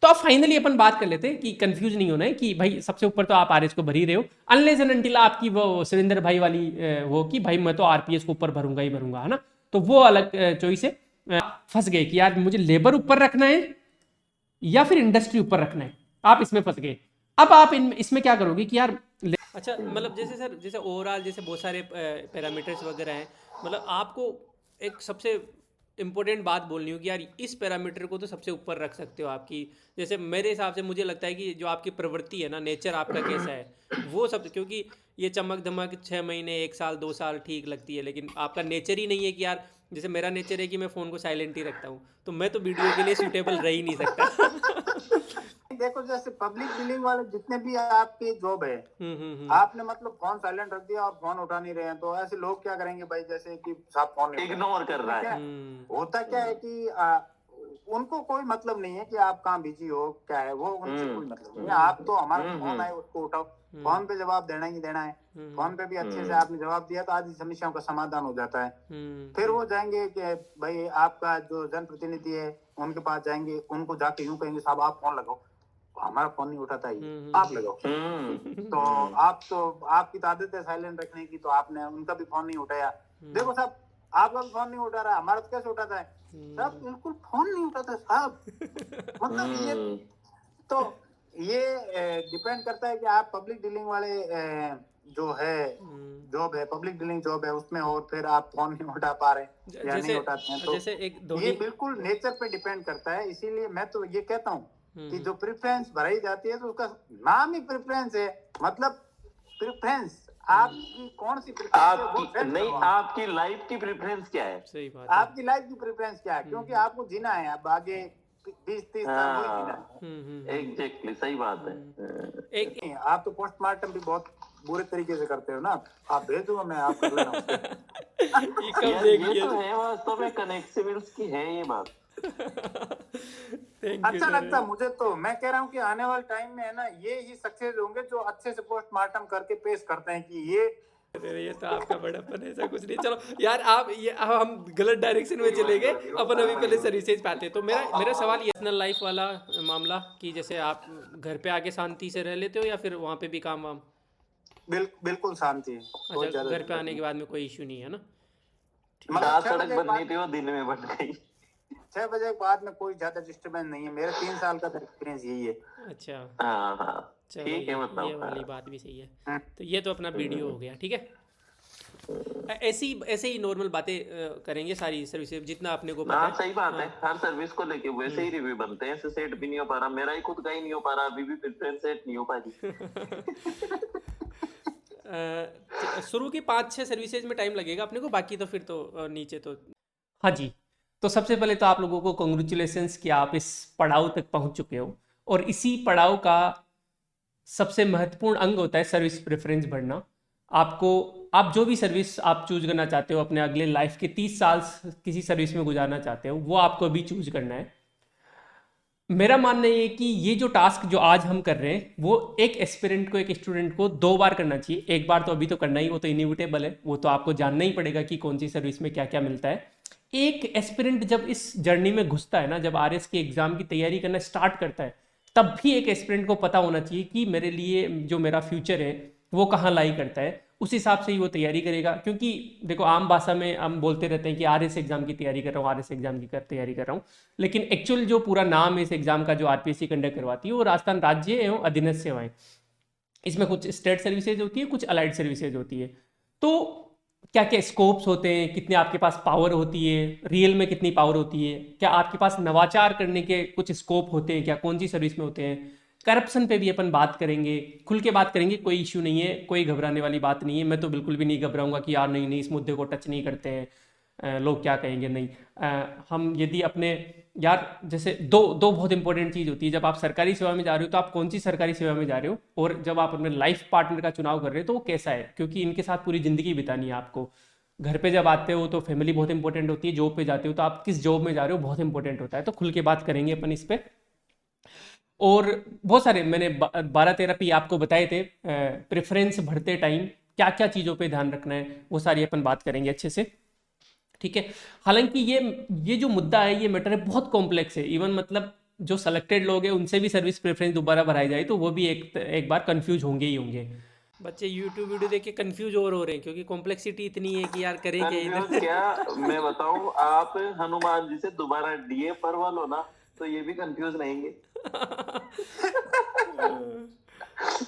तो अब फाइनली अपन बात कर लेते हैं कि कंफ्यूज नहीं होना है कि भाई सबसे ऊपर तो आप आरएस को भर ही रहे हो, अनलेस एंड अनटिल आपकी वो सुरेंद्र भाई वाली वो कि भाई मैं तो आरपीएस को ऊपर भरूंगा ही भरूंगा, है ना, तो वो अलग चॉइस है। फंस गए कि यार मुझे लेबर ऊपर रखना है या फिर इंडस्ट्री ऊपर रखना है, आप इसमें फंस गए। अब आप इसमें क्या करोगे कि यार अच्छा मतलब जैसे सर जैसे ओवरऑल जैसे बहुत सारे पैरामीटर्स वगैरह हैं, मतलब आपको एक सबसे इम्पोर्टेंट बात बोलनी होगी यार, इस पैरामीटर को तो सबसे ऊपर रख सकते हो आपकी। जैसे मेरे हिसाब से मुझे लगता है कि जो आपकी प्रवृत्ति है ना, नेचर आपका कैसा है वो सब, क्योंकि ये चमक धमक 6 महीने 1 साल 2 साल ठीक लगती है, लेकिन आपका नेचर ही नहीं है कि यार, जैसे मेरा नेचर है कि मैं फ़ोन को साइलेंट ही रखता हूँ, तो मैं तो वीडियो के लिए सूटेबल रह ही नहीं सकता। देखो जैसे पब्लिक डीलिंग वाले जितने भी आपके जॉब है, आपने मतलब फोन साइलेंट रख दिया और फोन उठा नहीं रहे हैं, तो ऐसे लोग क्या करेंगे भाई, जैसे कि साहब फोन इग्नोर कर रहा है। होता क्या है कि उनको कोई मतलब नहीं है कि आप कहाँ बिजी हो क्या है, वो उनसे कोई मतलब नहीं है। आप तो हमारा फोन है उसको उठाओ, फोन पे जवाब देना ही देना है, फोन पे भी अच्छे से आपने जवाब दिया तो आधी समस्याओं का समाधान हो जाता है। फिर वो जाएंगे कि भाई आपका जो जनप्रतिनिधि है उनके पास जाएंगे, उनको जाके यूं कहेंगे साहब आप फोन लगाओ, हमारा फोन नहीं उठाता ही, आप लगाओ। तो आप तो आपकी तो आदत है साइलेंट रखने की, तो आपने उनका भी फोन नहीं उठाया। देखो साहब आपका भी फोन नहीं उठा रहा, हमारा तो कैसे उठाता है साहब, बिल्कुल फोन नहीं उठाता साहब। मतलब ये तो ये डिपेंड करता है कि आप पब्लिक डीलिंग वाले जो है जॉब है, पब्लिक डीलिंग जॉब है उसमें, और फिर आप फोन नहीं उठा पा रहे या नहीं उठाते हैं, तो जैसे एक ये बिल्कुल नेचर पे डिपेंड करता है। इसीलिए मैं तो ये कहता हूँ कि जो प्रेफरेंस भराई जाती है तो उसका नाम ही प्रेफरेंस है, मतलब प्रेफरेंस आपकी कौन सी आपकी नहीं, आपकी लाइफ की प्रेफरेंस क्या है, सही बात है, आपकी लाइफ की प्रेफरेंस क्या है, क्योंकि आपको जीना है, अब आगे 20-30 साल वही जीना है। एग्जैक्टली सही बात है। एक आप तो पोस्टमार्टम भी बहुत बुरे तरीके से करते हो ना, आप भेज दूंगा मैं, आप कर लेना। ये तो है वास्तव में कनेक्टिविटीज की है ये बात। अच्छा लगता मुझे, तो मैं कह रहा हूँ कि आने वाले टाइम में है ना, ये ही सक्सेस होंगे जो अच्छे से पोस्टमार्टम करके पेश करते हैं कि ये तो आपका बड़ापन ऐसा कुछ नहीं। चलो यार आप ये हम गलत डायरेक्शन में चले गए, अपन अभी पहले सर्विसेज पे आते हैं। तो मेरा सवाल ये पर्सनल लाइफ वाला मामला कि जैसे आप घर पे आके शांति से रह लेते हो या फिर वहाँ पे भी काम वाम? बिल्कुल शांति है। अच्छा, घर पे आने के बाद में कोई इश्यू नहीं है ना? सड़क बन गई थी वो दिन में बन गई। 6 बजे के बाद में कोई ज्यादा डिस्टर्बेंस नहीं है, मेरे 3 साल का एक्सपीरियंस यही है। अच्छा हाँ चलो ठीक है, मतलब ये वाली बात भी सही है। तो ये तो अपना वीडियो हो गया, ठीक है। ऐसे ही नॉर्मल बातें करेंगे सारी सर्विसेज जितना अपने को पता है। सही बात है, हर सर्विस को लेके वैसे ही रिव्यू बनते हैं, ऐसे सेट भी नहीं हो पा रहा, मेरा ही खुद का ही नहीं हो पा रहा, अभी भी प्रेफरेंस सेट नहीं हो पा रही। शुरू की 5-6 सर्विसेज में टाइम लगेगा अपने को, बाकी तो फिर तो नीचे तो हाँ जी। तो सबसे पहले तो आप लोगों को कॉन्ग्रेचुलेशंस कि आप इस पड़ाव तक पहुंच चुके हो, और इसी पड़ाव का सबसे महत्वपूर्ण अंग होता है सर्विस प्रेफरेंस भरना। आपको आप जो भी सर्विस आप चूज करना चाहते हो, अपने अगले लाइफ के 30 साल किसी सर्विस में गुजारना चाहते हो, वो आपको अभी चूज करना है। मेरा मानना ये है कि ये जो टास्क जो आज हम कर रहे हैं वो एक एस्पिरेंट को, एक स्टूडेंट को 2 बार करना चाहिए। एक बार तो अभी तो करना ही, वो तो इनएविटेबल है, वो तो आपको जानना ही पड़ेगा कि कौन सी सर्विस में क्या क्या मिलता है। एक एस्पिरेंट जब इस जर्नी में घुसता है ना, जब आरएस के एग्जाम की तैयारी करना स्टार्ट करता है, तब भी एक एस्पिरेंट को पता होना चाहिए कि मेरे लिए जो मेरा फ्यूचर है वो कहाँ लाई करता है, उस हिसाब से ही वो तैयारी करेगा। क्योंकि देखो आम भाषा में हम बोलते रहते हैं कि आरएस एग्जाम की तैयारी कर रहा हूँ, आरएस एग्जाम की तैयारी कर रहा हूँ, लेकिन एक्चुअल जो पूरा नाम है इस एग्जाम का जो आरपीएससी कंडक्ट करवाती है वो राजस्थान राज्य एवं अधीनस्थ सेवाएं। इसमें कुछ स्टेट सर्विसेज होती है, कुछ अलाइड सर्विसेज होती है। तो क्या क्या स्कोप्स होते हैं, कितने आपके पास पावर होती है, रियल में कितनी पावर होती है, क्या आपके पास नवाचार करने के कुछ स्कोप होते हैं, क्या कौन सी सर्विस में होते हैं। करप्शन पे भी अपन बात करेंगे, खुल के बात करेंगे, कोई इश्यू नहीं है, कोई घबराने वाली बात नहीं है। मैं तो बिल्कुल भी नहीं घबराऊंगा कि यार नहीं नहीं इस मुद्दे को टच नहीं करते हैं, लोग क्या कहेंगे, नहीं। हम यदि अपने यार जैसे दो दो बहुत इंपॉर्टेंट चीज़ होती है, जब आप सरकारी सेवा में जा रहे हो तो आप कौन सी सरकारी सेवा में जा रहे हो, और जब आप अपने लाइफ पार्टनर का चुनाव कर रहे हो तो वो कैसा है, क्योंकि इनके साथ पूरी ज़िंदगी बितानी है आपको। घर पे जब आते हो तो फैमिली बहुत इंपॉर्टेंट होती है, जॉब पे जाते हो तो आप किस जॉब में जा रहे हो बहुत इंपॉर्टेंट होता है। तो खुल के बात करेंगे अपन इस पर। और बहुत सारे मैंने 12-13 पी आपको बताए थे, प्रेफरेंस भरते टाइम क्या क्या चीज़ों पे ध्यान रखना है, वो सारी अपन बात करेंगे अच्छे से, ठीक है। हालांकि ये जो मुद्दा है, ये मैटर है बहुत कॉम्प्लेक्स है। इवन मतलब जो सेलेक्टेड लोग हैं उनसे भी सर्विस प्रेफरेंस दोबारा भराई जाए तो वो भी एक बार कंफ्यूज होंगे ही होंगे। बच्चे यूट्यूब वीडियो देख के कंफ्यूज और हो रहे हैं क्योंकि कॉम्प्लेक्सिटी इतनी है कि यार करें क्या कंफ्यूज इधर। क्या, मैं बताऊं, आप हनुमान जी से दोबारा डीए परवा लो ना तो ये भी कंफ्यूज रहेंगे।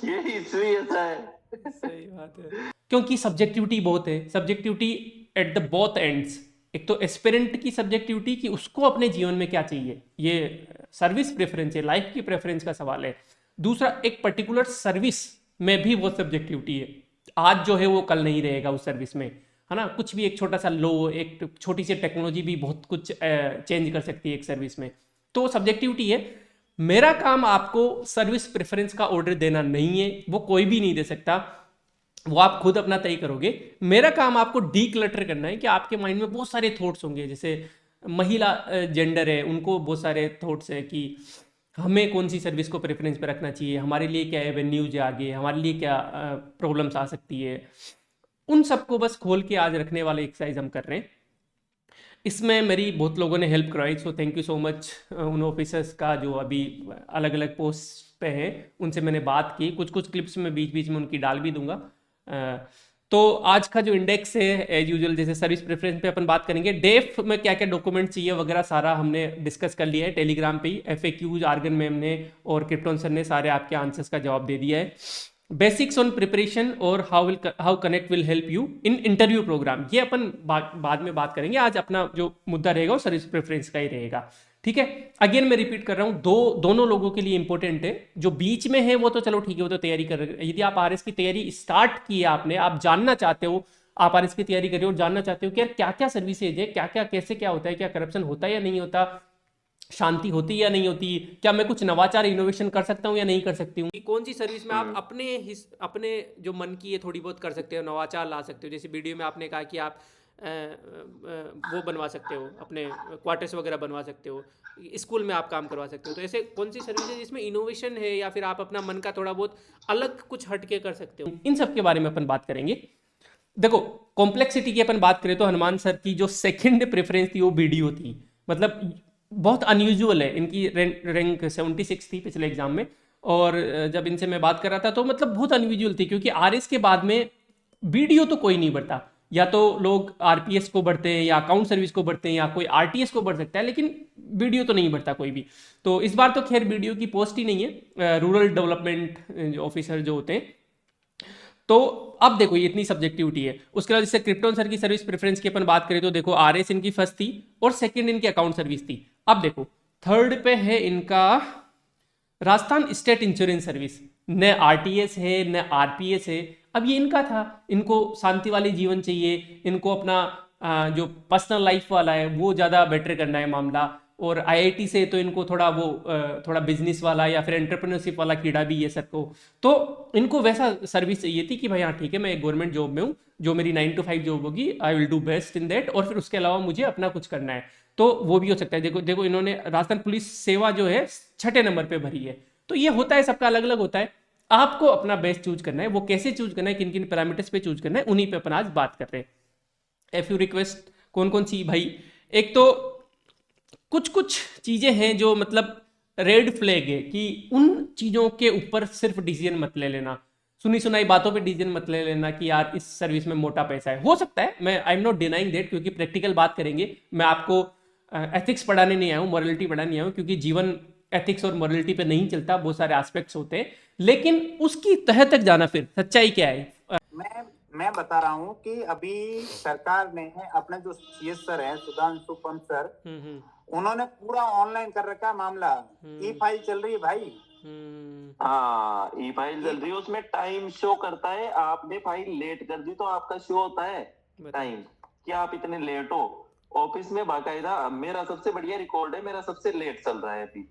ये इशू ही ऐसा है। सही बात है, क्योंकि सब्जेक्टिविटी बहुत है, subjectivity at the both ends. एक तो एस्पिरेंट की सब्जेक्टिविटी कि उसको अपने जीवन में क्या चाहिए, ये सर्विस प्रेफरेंस है, लाइफ की प्रेफरेंस का सवाल है। दूसरा, एक पर्टिकुलर सर्विस में भी वो सब्जेक्टिविटी है, आज जो है वो कल नहीं रहेगा उस सर्विस में, है ना। कुछ भी एक छोटा सा लो, एक छोटी सी टेक्नोलॉजी भी बहुत कुछ चेंज कर सकती है एक सर्विस में, तो सब्जेक्टिविटी है। मेरा काम आपको सर्विस प्रेफरेंस का ऑर्डर देना नहीं है, वो कोई भी नहीं दे सकता, वो आप खुद अपना तय करोगे। मेरा काम आपको डी क्लटर करना है कि आपके माइंड में बहुत सारे थॉट्स होंगे, जैसे महिला जेंडर है उनको बहुत सारे थॉट्स है कि हमें कौन सी सर्विस को प्रेफरेंस पे रखना चाहिए, हमारे लिए क्या एवेन्यूज है आगे, हमारे लिए क्या प्रॉब्लम्स आ सकती है, उन सबको बस खोल के आज रखने वाले एक्सरसाइज हम कर रहे हैं। इसमें मेरी बहुत लोगों ने हेल्प करवाई, so thank you so much उन ऑफिसर्स का जो अभी अलग अलग पोस्ट पे हैं, उनसे मैंने बात की, कुछ कुछ क्लिप्स में बीच बीच में उनकी डाल भी दूंगा। तो आज का जो इंडेक्स है एज यूजुअल जैसे सर्विस प्रेफरेंस पे अपन बात करेंगे, डेफ में क्या क्या डॉक्यूमेंट चाहिए वगैरह सारा हमने डिस्कस कर लिया है टेलीग्राम पे ही, FAQs आर्गन मैम ने और क्रिप्टन सर ने सारे आपके आंसर्स का जवाब दे दिया है। बेसिक्स ऑन प्रिपरेशन और how connect will help you in interview program, ये अपन बाद में बात करेंगे, आज अपना जो मुद्दा रहेगा वो सर्विस प्रेफरेंस का ही रहेगा, ठीक है। अगेन मैं रिपीट कर रहा हूँ, दोनों लोगों के लिए इंपॉर्टेंट है, जो बीच में है वो तो चलो ठीक है, वो तो तैयारी कर रहे हैं। यदि आप RS की तैयारी स्टार्ट की है आपने, आप जानना चाहते हो, आप RS की तैयारी कर रहे हो और जानना चाहते हो कि यार क्या क्या सर्विसेज है, क्या क्या कैसे क्या होता है, क्या करप्शन होता है या नहीं होता, शांति होती या नहीं होती, क्या मैं कुछ नवाचार इनोवेशन कर सकता हूँ या नहीं कर सकती हूँ, कौन सी सर्विस में आप अपने जो मन की है थोड़ी बहुत कर सकते हो, नवाचार ला सकते हो। जैसे वीडियो में आपने कहा कि आप वो बनवा सकते हो, अपने क्वार्टर्स वगैरह बनवा सकते हो, स्कूल में आप काम करवा सकते हो, तो ऐसे कौन सी सर्विस है जिसमें इनोवेशन है या फिर आप अपना मन का थोड़ा बहुत अलग कुछ हटके कर सकते हो, इन सब के बारे में अपन बात करेंगे। देखो, कॉम्प्लेक्सिटी की अपन बात करें तो हनुमान सर की जो सेकंड प्रेफरेंस थी वो वीडियो थी, मतलब बहुत अनयूजुअल है, इनकी रैंक 76 थी पिछले एग्जाम में, और जब इनसे मैं बात कर रहा था तो मतलब बहुत अनयूजुअल थी, क्योंकि RS के बाद में वीडियो तो कोई नहीं बढ़ता, या तो लोग RPS को बढ़ते हैं या अकाउंट सर्विस को बढ़ते हैं या कोई RTS को बढ़ सकता है, लेकिन वीडियो तो नहीं बढ़ता कोई भी। तो इस बार तो खैर वीडियो की पोस्ट ही नहीं है, रूरल डेवलपमेंट ऑफिसर जो होते हैं। तो अब देखो ये इतनी सब्जेक्टिविटी है। उसके बाद जैसे क्रिप्टन सर की सर्विस प्रेफरेंस की अपन बात करें तो देखो RS इनकी फर्स्ट थी और सेकंड इनकी अकाउंट सर्विस थी। अब देखो थर्ड पे है इनका राजस्थान स्टेट इंश्योरेंस सर्विस, न RTS है न RPS है। अब ये इनका था, इनको शांति वाली जीवन चाहिए, इनको अपना जो पर्सनल लाइफ वाला है वो ज़्यादा बेटर करना है मामला, और IIT से तो इनको थोड़ा वो थोड़ा बिजनेस वाला या फिर एंटरप्रेन्योरशिप वाला कीड़ा भी है सबको, तो इनको वैसा सर्विस चाहिए थी कि भाई हाँ ठीक है, मैं एक गवर्नमेंट जॉब में हूँ, जो मेरी 9 to 5 जॉब होगी, I will do best in that, और फिर उसके अलावा मुझे अपना कुछ करना है, तो वो भी हो सकता है। देखो देखो इन्होंने राजस्थान पुलिस सेवा जो है 6ठे नंबर पे भरी है, तो ये होता है, सबका अलग अलग होता है, आपको अपना बेस्ट चूज करना है, वो कैसे चूज करना है, किन किन पैरामीटर्स पे चूज करना है, उन्हीं पे अपन आज बात कर रहे हैं। FU रिक्वेस्ट कौन कौन सी भाई, एक तो कुछ कुछ चीजें हैं जो मतलब रेड फ्लैग है कि उन चीजों के ऊपर सिर्फ डिसीजन मत ले लेना, सुनी सुनाई बातों पे डिसीजन मत ले लेना कि यार इस सर्विस में मोटा पैसा है, हो सकता है, मैं आई एम नॉट डिनाइंग दैट, क्योंकि प्रैक्टिकल बात करेंगे, मैं आपको एथिक्स पढ़ाने नहीं आया हूँ, मॉरलिटी पढ़ाने नहीं आया हूँ, क्योंकि जीवन एथिक्स और मॉरलिटी पे नहीं चलता, बहुत सारे एस्पेक्ट्स होते हैं, लेकिन उसकी तह तक जाना, फिर सच्चाई क्या है। मैं बता रहा हूँ कि अभी सरकार ने अपने जो CS सर है सुधांशु पंत सर, उन्होंने पूरा ऑनलाइन कर रखा है मामला, E-फाइल चल रही है भाई। हाँ, E-फाइल चल रही है, उसमें टाइम शो करता है, आपने फाइल लेट कर दी तो आपका शो होता है टाइम कि आप इतने लेट हो। ऑफिस में बाकायदा मेरा सबसे बढ़िया रिकॉर्ड है, मेरा सबसे लेट चल रहा है अभी।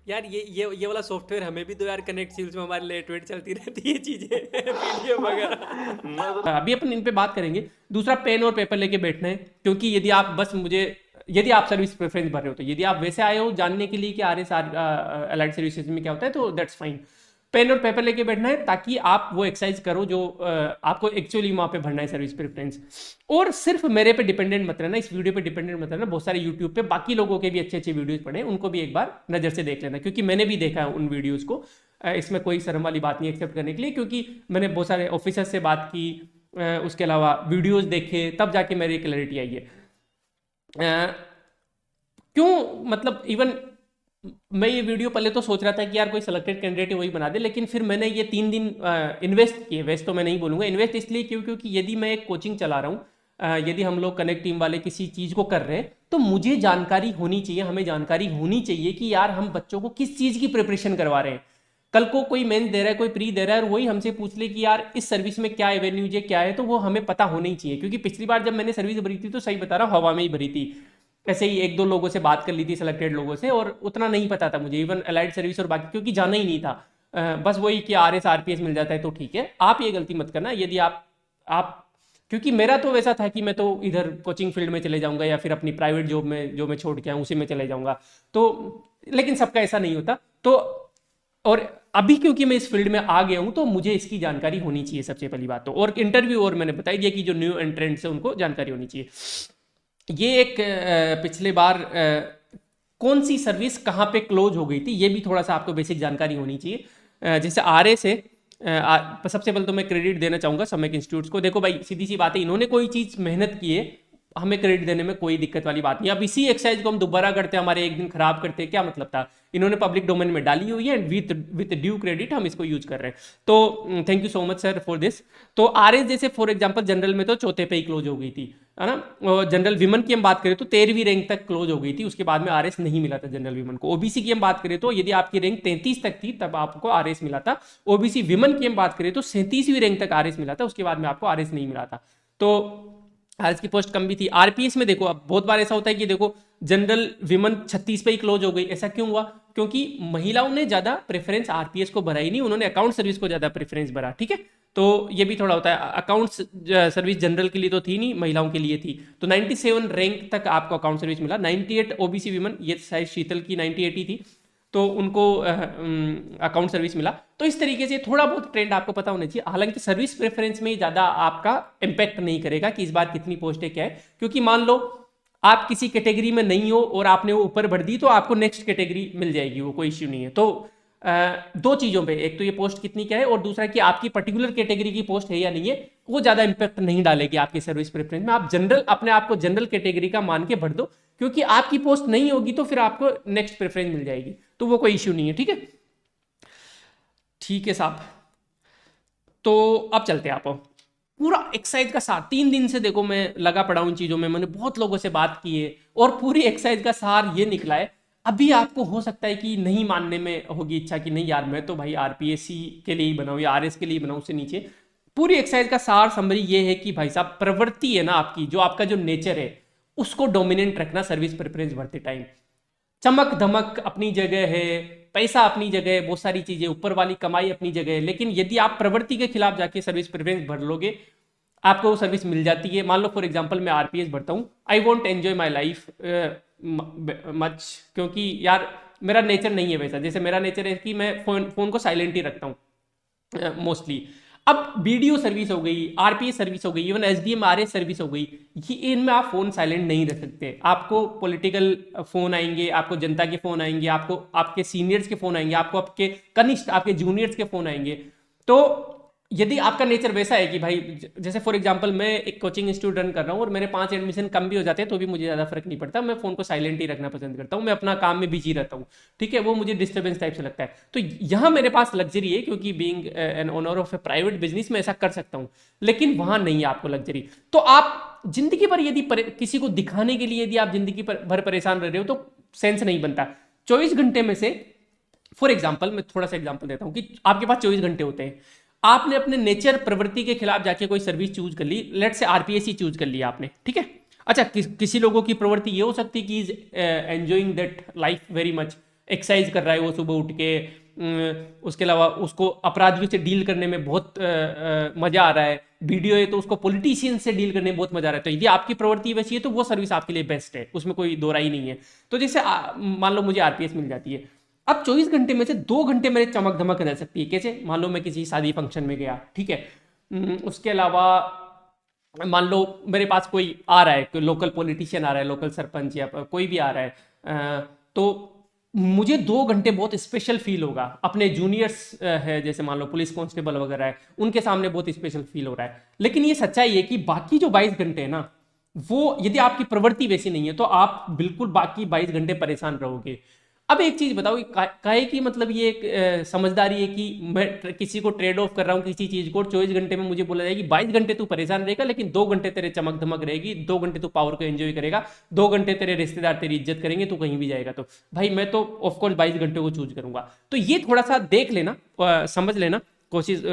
यार ये वाला सॉफ्टवेयर हमें भी दो यार, कनेक्ट सील्स में हमारी लेट वेट चलती रहती है चीजें PDF वगैरह। अभी अपन इन पे बात करेंगे। दूसरा, पेन और पेपर लेके बैठना है, क्योंकि यदि आप सर्विस प्रेफरेंस भर रहे हो, तो यदि आप वैसे आए हो जानने के लिए कि RS अलाइड सर्विसेज में क्या होता है, तो दैट्स फाइन। पेन और पेपर लेके बैठना है ताकि आप वो एक्सरसाइज करो जो आपको एक्चुअली वहाँ पे भरना है सर्विस प्रेफरेंस। और सिर्फ मेरे पे डिपेंडेंट मत रहना, इस वीडियो पे डिपेंडेंट मत रहना, बहुत सारे यूट्यूब पे बाकी लोगों के भी अच्छे अच्छे वीडियोज पढ़े, उनको भी एक बार नज़र से देख लेना, क्योंकि मैंने भी देखा है उन वीडियोज़ को। इसमें कोई शर्म वाली बात नहीं एक्सेप्ट करने के लिए, क्योंकि मैंने बहुत सारे ऑफिसर से बात की, उसके अलावा वीडियोज़ देखे, तब जाके मेरी क्लैरिटी आई है। क्यों, मतलब इवन मैं ये वीडियो पहले तो सोच रहा था कि यार कोई सिलेक्टेड कैंडिडेट है वही बना दे, लेकिन फिर मैंने ये 3 दिन इन्वेस्ट किए, वेस्ट तो मैं नहीं बोलूँगा, इन्वेस्ट इसलिए क्योंकि यदि मैं एक कोचिंग चला रहा हूँ, यदि हम लोग कनेक्ट टीम वाले किसी चीज़ को कर रहे हैं, तो मुझे जानकारी होनी चाहिए, हमें जानकारी होनी चाहिए कि यार हम बच्चों को किस चीज़ की प्रिपरेशन करवा रहे हैं। कल को कोई मेंस दे रहा है, कोई प्री दे रहा है, और वही हमसे पूछ ले कि यार इस सर्विस में क्या एवेन्यूज है, क्या है, तो वो हमें पता होना ही चाहिए। क्योंकि पिछली बार जब मैंने सर्विस भरी थी तो सही बता रहा हूँ, हवा में ही भरी थी, ऐसे ही 1-2 लोगों से बात कर ली थी, सिलेक्टेड लोगों से, और उतना नहीं पता था मुझे, इवन अलाइड सर्विस और बाकी क्योंकि जाना ही नहीं था। बस वही कि RS RPS मिल जाता है तो ठीक है। आप ये गलती मत करना, यदि आप क्योंकि मेरा तो वैसा था कि मैं तो इधर कोचिंग फील्ड में चले जाऊंगा या फिर अपनी प्राइवेट जॉब में जो मैं छोड़ के आऊँ उसी में चले जाऊंगा, तो लेकिन सबका ऐसा नहीं होता। तो और अभी क्योंकि मैं इस फील्ड में आ गया हूं तो मुझे इसकी जानकारी होनी चाहिए सबसे पहली बात तो, और इंटरव्यू और मैंने बताई दिया कि जो न्यू एंट्रेंट्स है उनको जानकारी होनी चाहिए। ये एक पिछले बार कौन सी सर्विस कहाँ पे क्लोज हो गई थी, ये भी थोड़ा सा आपको बेसिक जानकारी होनी चाहिए। जैसे RS है, सबसे पहले तो मैं क्रेडिट देना चाहूँगा सम्यक इंस्टीट्यूट्स को। देखो भाई, सीधी सी बात है, इन्होंने कोई चीज़ मेहनत की है, हमें क्रेडिट देने में कोई दिक्कत वाली बात नहीं। अब इसी एक्सरसाइज को हम दोबारा करते, हमारे एक दिन खराब करते, क्या मतलब था? इन्होंने पब्लिक डोमेन में डाली हुई है, विथ ड्यू क्रेडिट हम इसको यूज कर रहे हैं, तो thank you so much sir for this. तो RS जैसे फॉर एग्जांपल जनरल में तो चौथे पे ही क्लोज हो गई थी, है ना। और जनरल विमन की हम बात करें तो 13वीं रैंक तक क्लोज हो गई थी, उसके बाद में RS नहीं मिला था जनरल विमन को। OBC की हम बात करें तो यदि आपकी रैंक 33 तक थी तब आपको RS मिला था। OBC विमन की हम बात करें तो 37वीं रैंक तक RS मिला था, उसके बाद में आपको RS नहीं मिला था। तो RS की पोस्ट कम भी थी। RPS में देखो, अब बहुत बार ऐसा होता है कि देखो जनरल विमन 36 पे ही क्लोज हो गई, ऐसा क्यों हुआ? क्योंकि महिलाओं ने ज्यादा प्रेफरेंस RPS को भरा ही नहीं, उन्होंने अकाउंट सर्विस को ज्यादा प्रेफरेंस भरा, ठीक है। तो ये भी थोड़ा होता है, अकाउंट सर्विस जनरल के लिए तो थी नहीं, महिलाओं के लिए थी। तो 97 रैंक तक आपको अकाउंट सर्विस मिला। 98 OBC विमन, ये शायद शीतल की 98 ही थी, तो उनको अकाउंट सर्विस मिला। तो इस तरीके से थोड़ा बहुत ट्रेंड आपको पता होना चाहिए। हालांकि सर्विस प्रेफरेंस में ज़्यादा आपका इम्पैक्ट नहीं करेगा कि इस बार कितनी पोस्ट है क्या है, क्योंकि मान लो आप किसी कैटेगरी में नहीं हो और आपने वो ऊपर भर दी तो आपको नेक्स्ट कैटेगरी मिल जाएगी, वो कोई इश्यू नहीं है। तो दो चीज़ों पे, एक तो ये पोस्ट कितनी क्या है और दूसरा कि आपकी पर्टिकुलर कैटेगरी की पोस्ट है या नहीं है, वो ज़्यादा इंपैक्ट नहीं डालेगी आपकी सर्विस प्रेफरेंस में। आप जनरल, अपने आप को जनरल कैटेगरी का मान के भर दो, क्योंकि आपकी पोस्ट नहीं होगी तो फिर आपको नेक्स्ट प्रेफरेंस मिल जाएगी, तो वो कोई इश्यू नहीं है, ठीक है। ठीक है साहब, तो अब चलते हैं। आप पूरा एक्सरसाइज का सार 3 दिन से देखो मैं लगा पड़ा हूं इन चीज़ों में, मैंने बहुत लोगों से बात की है और पूरी एक्सरसाइज का सार ये निकला है। अभी आपको हो सकता है कि नहीं मानने में होगी इच्छा कि नहीं यार मैं तो भाई RPSC के लिए ही बनाऊं या RS के लिए ही बनाऊं, उससे नीचे। पूरी एक्सरसाइज का सार समरी ये है कि भाई साहब, प्रवृत्ति है ना आपकी, जो आपका जो नेचर है उसको डोमिनेंट रखना सर्विस प्रेफरेंस भरते टाइम। चमक धमक अपनी जगह है, पैसा अपनी जगह है, बहुत सारी चीजें, ऊपर वाली कमाई अपनी जगह है, लेकिन यदि आप प्रवृत्ति के खिलाफ जाके सर्विस प्रेफरेंस भर लोगे, आपको वो सर्विस मिल जाती है। मान लो फॉर एग्जांपल मैं RPS भरता हूँ, I want enjoy my life much, क्योंकि यार मेरा नेचर नहीं है वैसा। जैसे मेरा नेचर है कि मैं फोन को साइलेंट ही रखता हूँ मोस्टली। अब BDO सर्विस हो गई, RPS सर्विस हो गई, इवन SDM RS सर्विस हो गई, ये इनमें आप फोन साइलेंट नहीं रख सकते। आपको पॉलिटिकल फोन आएंगे, आपको जनता के फोन आएंगे, आपको आपके सीनियर्स के फोन आएंगे, आपको आपके कनिष्ठ, आपके जूनियर्स के फोन आएंगे। तो यदि आपका नेचर वैसा है कि भाई, जैसे फॉर एग्जांपल मैं एक कोचिंग इंस्टीट्यूट रन कर रहा हूँ और मेरे 5 एडमिशन कम भी हो जाते हैं तो भी मुझे ज़्यादा फर्क नहीं पड़ता, मैं फोन को साइलेंट ही रखना पसंद करता हूँ, मैं अपना काम में बिजी रहता हूँ, ठीक है। वो मुझे डिस्टर्बेंस टाइप से लगता है। तो यहाँ मेरे पास लग्जरी है, क्योंकि being an owner of A private business मैं ऐसा कर सकता हूँ, लेकिन वहाँ नहीं है आपको लग्जरी। तो आप जिंदगी भर यदि किसी को दिखाने के लिए यदि आप जिंदगी भर परेशान रह रहे हो तो सेंस नहीं बनता। 24 घंटे में से फॉर एग्जाम्पल, मैं थोड़ा सा एग्जाम्पल देता हूँ कि आपके पास 24 घंटे होते हैं, आपने अपने नेचर प्रवृत्ति के खिलाफ जाके कोई सर्विस चूज कर ली, लेट से RPSC चूज कर लिया आपने, ठीक है। अच्छा, किसी लोगों की प्रवृत्ति ये हो सकती है कि is enjoying that life very much, exercise कर रहा है वो सुबह उठ के, उसके अलावा उसको अपराधियों से डील करने में बहुत मजा आ रहा है, BDO है तो उसको पॉलिटिशियन से डील करने में बहुत मजा आ रहा है। तो यदि आपकी प्रवृत्ति वैसी है तो वो सर्विस आपके लिए बेस्ट है, उसमें कोई दो राय नहीं है। तो जैसे मान लो मुझे RPS मिल जाती है, अब 24 घंटे में से 2 घंटे मेरे चमक धमक रह सकती है। कैसे? मान लो मैं किसी शादी फंक्शन में गया, ठीक है, उसके अलावा मान लो मेरे पास कोई आ रहा है, कोई लोकल पॉलिटिशियन आ रहा है, लोकल सरपंच या कोई भी आ रहा है, तो मुझे 2 घंटे बहुत स्पेशल फील होगा। अपने जूनियर्स है, जैसे मान लो पुलिस कांस्टेबल वगैरह है, उनके सामने बहुत स्पेशल फील हो रहा है। लेकिन ये सच्चाई है कि बाकी जो 22 घंटे है ना, वो यदि आपकी प्रवृत्ति वैसी नहीं है तो आप बिल्कुल बाकी 22 घंटे परेशान रहोगे। अब एक चीज बताओ, काहे की मतलब ये एक समझदारी है कि मैं किसी को ट्रेड ऑफ कर रहा हूँ किसी चीज को, 24 घंटे में मुझे बोला जाएगा कि 22 घंटे तू परेशान रहेगा लेकिन 2 घंटे तेरे चमक धमक रहेगी, 2 घंटे तू पावर को एंजॉय करेगा, 2 घंटे तेरे रिश्तेदार तेरी इज्जत करेंगे, तू कहीं भी जाएगा। तो भाई मैं तो ऑफकोर्स 22 घंटे को चूज करूंगा। तो ये थोड़ा सा देख लेना, समझ लेना, कोशिश।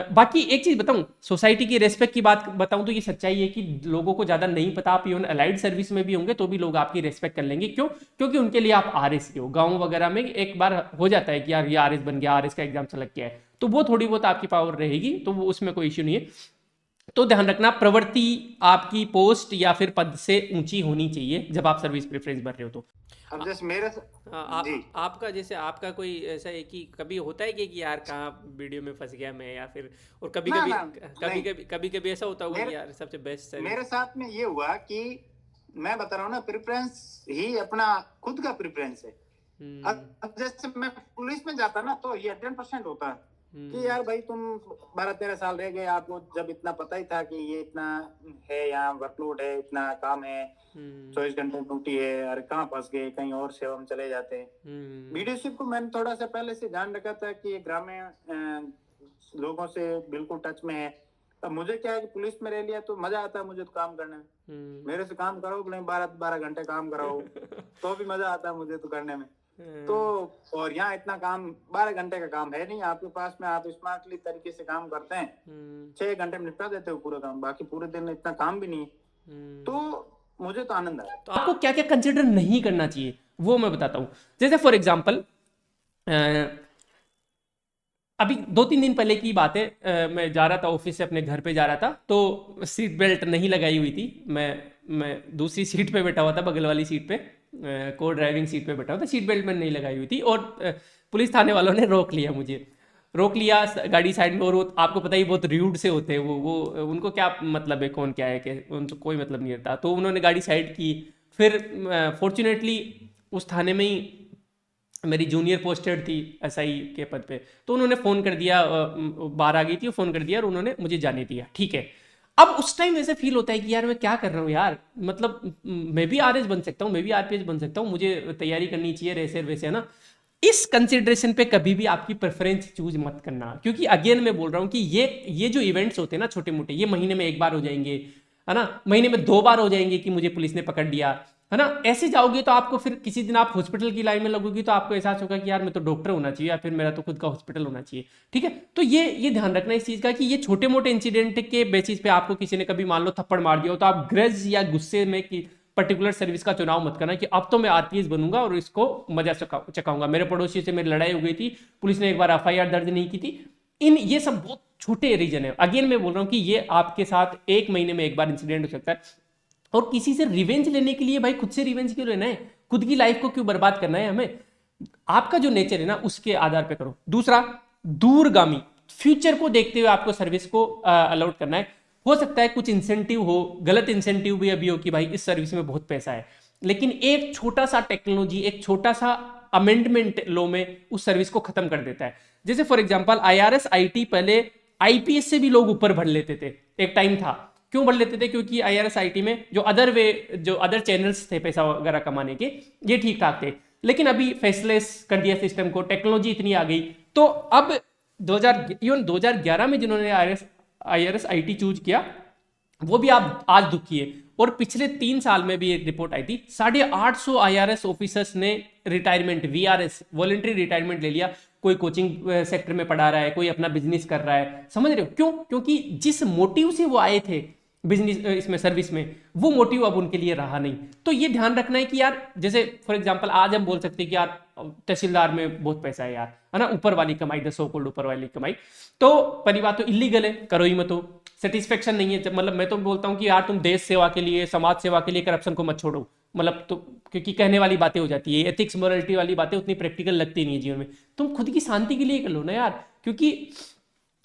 बाकी एक चीज बताऊं, सोसाइटी की रेस्पेक्ट की बात बताऊं तो ये सच्चाई है कि लोगों को ज्यादा नहीं पता, आप इवन अलाइड सर्विस में भी होंगे तो भी लोग आपकी रेस्पेक्ट कर लेंगे। क्यों? क्योंकि उनके लिए आप आरएस के हो। गांव वगैरह में एक बार हो जाता है कि यार ये आरएस बन गया, आरएस का एग्जाम सेलेक्ट किया है, तो वो थोड़ी बहुत आपकी पावर रहेगी, तो वो उसमें कोई इश्यू नहीं है। तो ध्यान रखना, प्रवृत्ति आपकी पोस्ट या फिर पद से ऊंची होनी चाहिए जब आप सर्विस प्रेफरेंस भर रहे हो। तो अब जैसे मेरे जी आपका जैसे आपका कोई ऐसा है कि कभी होता है कि यार कहाँ वीडियो में फंस गया मैं, या फिर और कभी ना कभी ना कभी नहीं, कभी कभी कभी ऐसा होता होगा कि मेरे यार सबसे बेस्ट सर्विस। मेरे साथ में ये हुआ कि मैं बता रहा हूँ ना, प्रेफरेंस ही अपना खुद का प्रेफरेंस है। अब जैसे मैं पुलिस में जाता ना तो ये 10% होता है कि यार भाई तुम 12-13 साल रह गए, आपको जब इतना पता ही था कि ये इतना है, यहाँ वर्कलोड है, इतना काम है, 24 घंटे ड्यूटी है, अरे कहाँ फंस गए, कहीं और सेवा में चले जाते हैं। लीडरशिप को मैंने थोड़ा सा पहले से ध्यान रखा था कि ये ग्रामीण लोगों से बिल्कुल टच में है। अब मुझे क्या है कि पुलिस में रह लिया तो मजा आता है मुझे तो काम करने में। मेरे से काम कराओ, भले 12-12 घंटे काम कराओ तो भी मजा आता है मुझे तो करने में। तो और यहाँ इतना काम 12 घंटे का काम है नहीं आपके पास में, आप स्मार्टली तरीके से काम करते हैं, 6 घंटे में निपटा देते हो पूरा काम, बाकी पूरे दिन इतना काम भी नहीं। तो मुझे तो आनंद आया। तो आपको क्या क्या कंसिडर नहीं करना चाहिए वो मैं बताता हूँ। जैसे फॉर एग्जाम्पल अभी 2-3 दिन पहले की बात है, मैं जा रहा था ऑफिस से अपने घर पे जा रहा था, तो सीट बेल्ट नहीं लगाई हुई थी। मैं दूसरी सीट पे बैठा हुआ था, बगल वाली सीट पे, को ड्राइविंग सीट पे बैठा हुआ था, सीट बेल्ट मैंने नहीं लगाई हुई थी। और पुलिस थाने वालों ने रोक लिया, मुझे रोक लिया गाड़ी साइड में। और वो आपको पता ही बहुत र्यूड से होते हैं वो उनको क्या मतलब है कौन क्या है, कि उनको कोई मतलब नहीं रहता। तो उन्होंने गाड़ी साइड की। फिर फॉर्चुनेटली उस थाने में ही मेरी जूनियर पोस्टेड थी एसआई के पद पे, तो उन्होंने फ़ोन कर दिया, बाहर आ गई थी, फ़ोन कर दिया और उन्होंने मुझे जाने दिया। ठीक है, अब उस टाइम ऐसे फील होता है कि यार मैं क्या कर रहा हूँ यार, मतलब मैं भी आरएस बन सकता हूँ, मैं भी आरपीएस बन सकता हूँ, मुझे तैयारी करनी चाहिए वैसे वैसे, है ना। इस कंसिडरेशन पे कभी भी आपकी प्रेफरेंस चूज मत करना, क्योंकि अगेन मैं बोल रहा हूँ कि ये जो इवेंट्स होते हैं ना छोटे मोटे, ये महीने में 1 बार हो जाएंगे, है ना, महीने में 2 बार हो जाएंगे कि मुझे पुलिस ने पकड़ लिया, है ना। ऐसे जाओगे तो आपको फिर किसी दिन आप हॉस्पिटल की लाइन में लगोगी तो आपको एहसास होगा कि यार मैं तो डॉक्टर होना चाहिए, या फिर मेरा तो खुद का हॉस्पिटल होना चाहिए। ठीक है, तो ये ध्यान रखना इस चीज़ का कि ये छोटे मोटे इंसिडेंट के बेसिस पे आपको किसी ने कभी मान लो थप्पड़ मार दिया हो तो आप ग्रज या गुस्से में कि पर्टिकुलर सर्विस का चुनाव मत करना कि अब तो मैं आरपीएस बनूंगा और इसको मजा चकाऊंगा। मेरे पड़ोसी से मेरी लड़ाई हो गई थी, पुलिस ने एक बार एफआईआर दर्ज नहीं की थी। ये सब बहुत छोटे रीजन है। अगेन मैं बोल रहा हूँ कि ये आपके साथ 1 महीने में 1 बार इंसिडेंट हो सकता है, और किसी से रिवेंज लेने के लिए भाई खुद से रिवेंज क्यों लेना है, खुद की लाइफ को क्यों बर्बाद करना है हमें। आपका जो नेचर है ना उसके आधार पे करो। दूसरा, दूरगामी फ्यूचर को देखते हुए आपको सर्विस को अलॉट करना है। हो सकता है कुछ इंसेंटिव हो, गलत इंसेंटिव भी अभी हो कि भाई इस सर्विस में बहुत पैसा है, लेकिन एक छोटा सा टेक्नोलॉजी, एक छोटा सा अमेंडमेंट लॉ में उस सर्विस को खत्म कर देता है। जैसे फॉर एग्जांपल आईआरएस आईटी पहले आईपीएस से भी लोग ऊपर बढ़ लेते थे, एक टाइम था। क्यों बढ़ लेते थे? क्योंकि आईआरएस आईटी में जो अदर चैनल्स थे पैसा वगैरह कमाने के, ये ठीक ठाक थे। लेकिन अभी फेसलेस कर दिया सिस्टम को, टेक्नोलॉजी इतनी आ गई, तो अब 2011 में जिन्होंने आईआरएस आईटी चूज किया वो भी आप आज दुखी है। और पिछले 3 साल में भी एक रिपोर्ट आई थी, 850 आईआरएस ऑफिसर्स ने रिटायरमेंट, वीआरएस, वॉलंटरी रिटायरमेंट ले लिया। कोई कोचिंग सेक्टर में पढ़ा रहा है, कोई अपना बिजनेस कर रहा है। समझ रहे हो क्यों? क्योंकि जिस मोटिव से वो आए थे बिजनेस इसमें सर्विस में, वो मोटिव अब उनके लिए रहा नहीं। तो ये ध्यान रखना है कि यार जैसे फॉर एग्जांपल आज हम बोल सकते हैं कि यार तहसीलदार में बहुत पैसा है यार, है ना, ऊपर वाली कमाई, द सो कॉल्ड ऊपर वाली कमाई। तो पहली बात तो इलीगल है, करो ही मत हो। सेटिस्फेक्शन नहीं है, मतलब मैं तो बोलता हूँ कि यार तुम देश सेवा के लिए, समाज सेवा के लिए करप्शन को मत छोड़ो, मतलब तो क्योंकि कहने वाली बातें हो जाती है, एथिक्स मोरलिटी वाली बातें उतनी प्रैक्टिकल लगती नहीं है जीवन में। तुम खुद की शांति के लिए कर लो ना यार, क्योंकि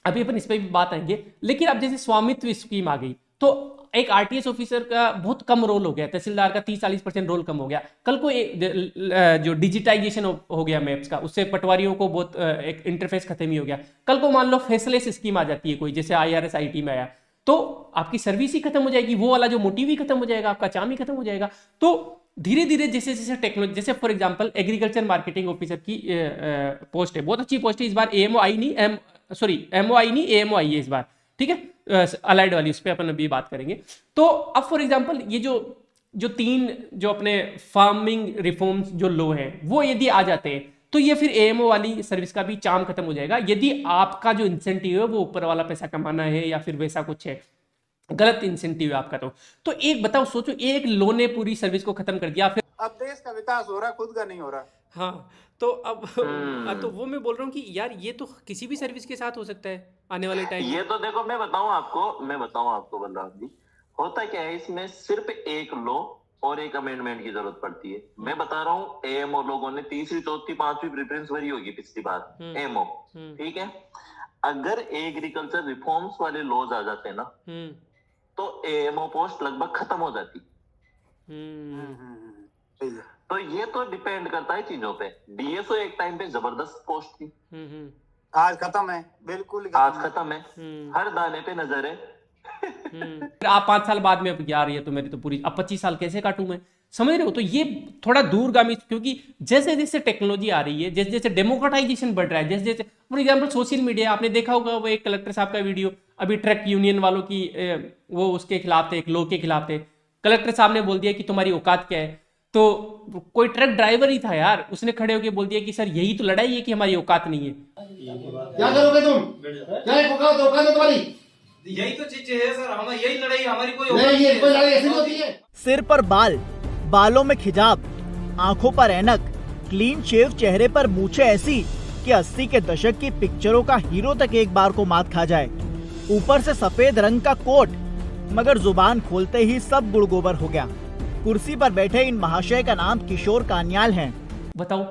अभी अपन इस पर भी बात आएंगे। लेकिन अब जैसे स्वामित्व स्कीम आ गई, तो एक आरटीएस ऑफिसर का बहुत कम रोल हो गया, तहसीलदार का 30-40% रोल कम हो गया। कल को जो डिजिटाइजेशन हो गया मैप्स का, उससे पटवारियों को बहुत एक इंटरफेस खत्म ही हो गया। कल को मान लो फेसलेस स्कीम आ जाती है कोई, जैसे IRS IT में आया, तो आपकी सर्विस ही खत्म हो जाएगी, वो वाला जो मोटिव ही खत्म हो जाएगा, आपका चार्म ही खत्म हो जाएगा। तो धीरे धीरे जैसे जैसे टेक्नोलॉजी, जैसे for example agriculture marketing officer की पोस्ट है, बहुत अच्छी पोस्ट है। इस बार AMO आई नहीं, MOI नहीं AMO आई है इस बार, ठीक है, अलाइड वाली, उस पर अपन अभी बात करेंगे। तो अब फॉर एग्जांपल ये जो तीन जो अपने फार्मिंग रिफॉर्म्स जो लो हैं, वो यदि आ जाते हैं, तो ये फिर AMO वाली सर्विस का भी चार्म खत्म हो जाएगा। यदि आपका जो इंसेंटिव है वो ऊपर वाला पैसा कमाना है या फिर वैसा कुछ है, गलत इंसेंटिव है आपका, तो एक बताओ, सोचो, एक लो ने पूरी सर्विस को खत्म कर दिया। फिर अब देश का विकास हो रहा है, खुद का नहीं हो रहा। हाँ, तो अब तो वो मैं बोल रहा हूँ कि यार ये तो किसी भी सर्विस के साथ हो सकता है आने वाले टाइम में। ये तो देखो मैं बताऊं आपको बलराम जी, होता क्या है, इसमें सिर्फ एक लॉ और एक अमेंडमेंट की जरूरत पड़ती है। मैं बता रहा हूँ, AMO लोगों ने तीसरी चौथी पांचवी प्रेफरेंस भरी होगी पिछली बार, AMO, ठीक है। अगर एग्रीकल्चर रिफॉर्म्स वाले लॉज आ जाते ना, तो AMO पोस्ट लगभग खत्म हो जाती। सही है। तो ये तो डिपेंड करता है चीजों पे। DSO एक टाइम पे जबरदस्त पोस्ट थी, आज खत्म है, बिल्कुल ही आज खत्म है, हर दाने पे नजर है। फिर आप 5 साल बाद में, अब यार ये तो मेरी तो पूरी, अब 25 साल कैसे काटूं मैं, समझ रहे हो? तो ये थोड़ा दूरगामी, क्योंकि जैसे जैसे टेक्नोलॉजी आ रही है, जैसे जैसे डेमोक्रेटाइजेशन बढ़ रहा है, जैसे जैसे फॉर एग्जांपल सोशल मीडिया, आपने देखा होगा वो एक कलेक्टर साहब का वीडियो, अभी ट्रक यूनियन वालों की वो उसके खिलाफ थे, एक लॉ के खिलाफ थे। कलेक्टर साहब ने बोल दिया कि तुम्हारी औकात क्या है, तो कोई ट्रक ड्राइवर ही था यार, उसने खड़े होकर बोल दिया कि सर यही तो लड़ाई है कि हमारी औकात नहीं है। क्या करोगे तुम? क्या औकात है तुम्हारी? यही तो चीज है सर, हमारी यही लड़ाई, हमारी कोई नहीं, ये कोई लड़ाई ऐसी होती है। सिर पर बाल, बालों में खिजाब, आंखों पर ऐनक, क्लीन शेव चेहरे पर मूछें ऐसी कि 80 के दशक की पिक्चरों का हीरो तक एक बार को मात खा जाए। ऊपर से सफेद रंग का कोट, मगर जुबान खोलते ही सब गुड़ गोबर हो गया। कुर्सी पर बैठे इन महाशय का नाम किशोर कान्याल है। बताओ,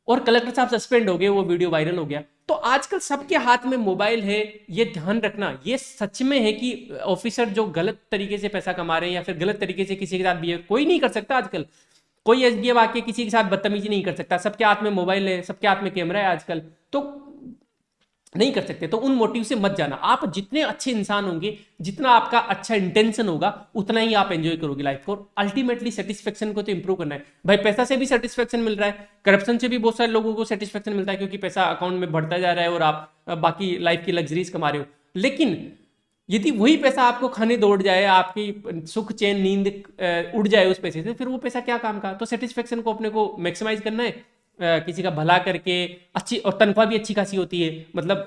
और कलेक्टर साहब सस्पेंड हो गए, वो वीडियो वायरल हो गया। तो आजकल सबके हाथ में मोबाइल है, ये ध्यान रखना। ये सच में है कि ऑफिसर जो गलत तरीके से पैसा कमा रहे हैं या फिर गलत तरीके से किसी के साथ बिहेव कोई नहीं कर सकता आजकल। कोई SDM आके किसी के साथ बदतमीजी नहीं कर सकता, सबके हाथ में मोबाइल है, सबके हाथ में कैमरा है आजकल, तो नहीं कर सकते। तो उन मोटिव से मत जाना। आप जितने अच्छे इंसान होंगे, जितना आपका अच्छा इंटेंशन होगा, उतना ही आप एंजॉय करोगे लाइफ को। अल्टीमेटली सेटिस्फेक्शन को तो इंप्रूव करना है भाई। पैसा से भी सेटिस्फेक्शन मिल रहा है, करप्शन से भी बहुत सारे लोगों को सेटिस्फेक्शन मिलता है, क्योंकि पैसा अकाउंट में बढ़ता जा रहा है और आप बाकी लाइफ की लग्जरीज कमा रहे हो। लेकिन यदि वही पैसा आपको खाने दौड़ जाए, आपकी सुख चैन नींद उड़ जाए उस पैसे से, फिर वो पैसा क्या काम का। तो सेटिस्फेक्शन को अपने को मैक्सिमाइज करना है, किसी का भला करके। अच्छी, और तनख्वाह भी अच्छी खासी होती है, मतलब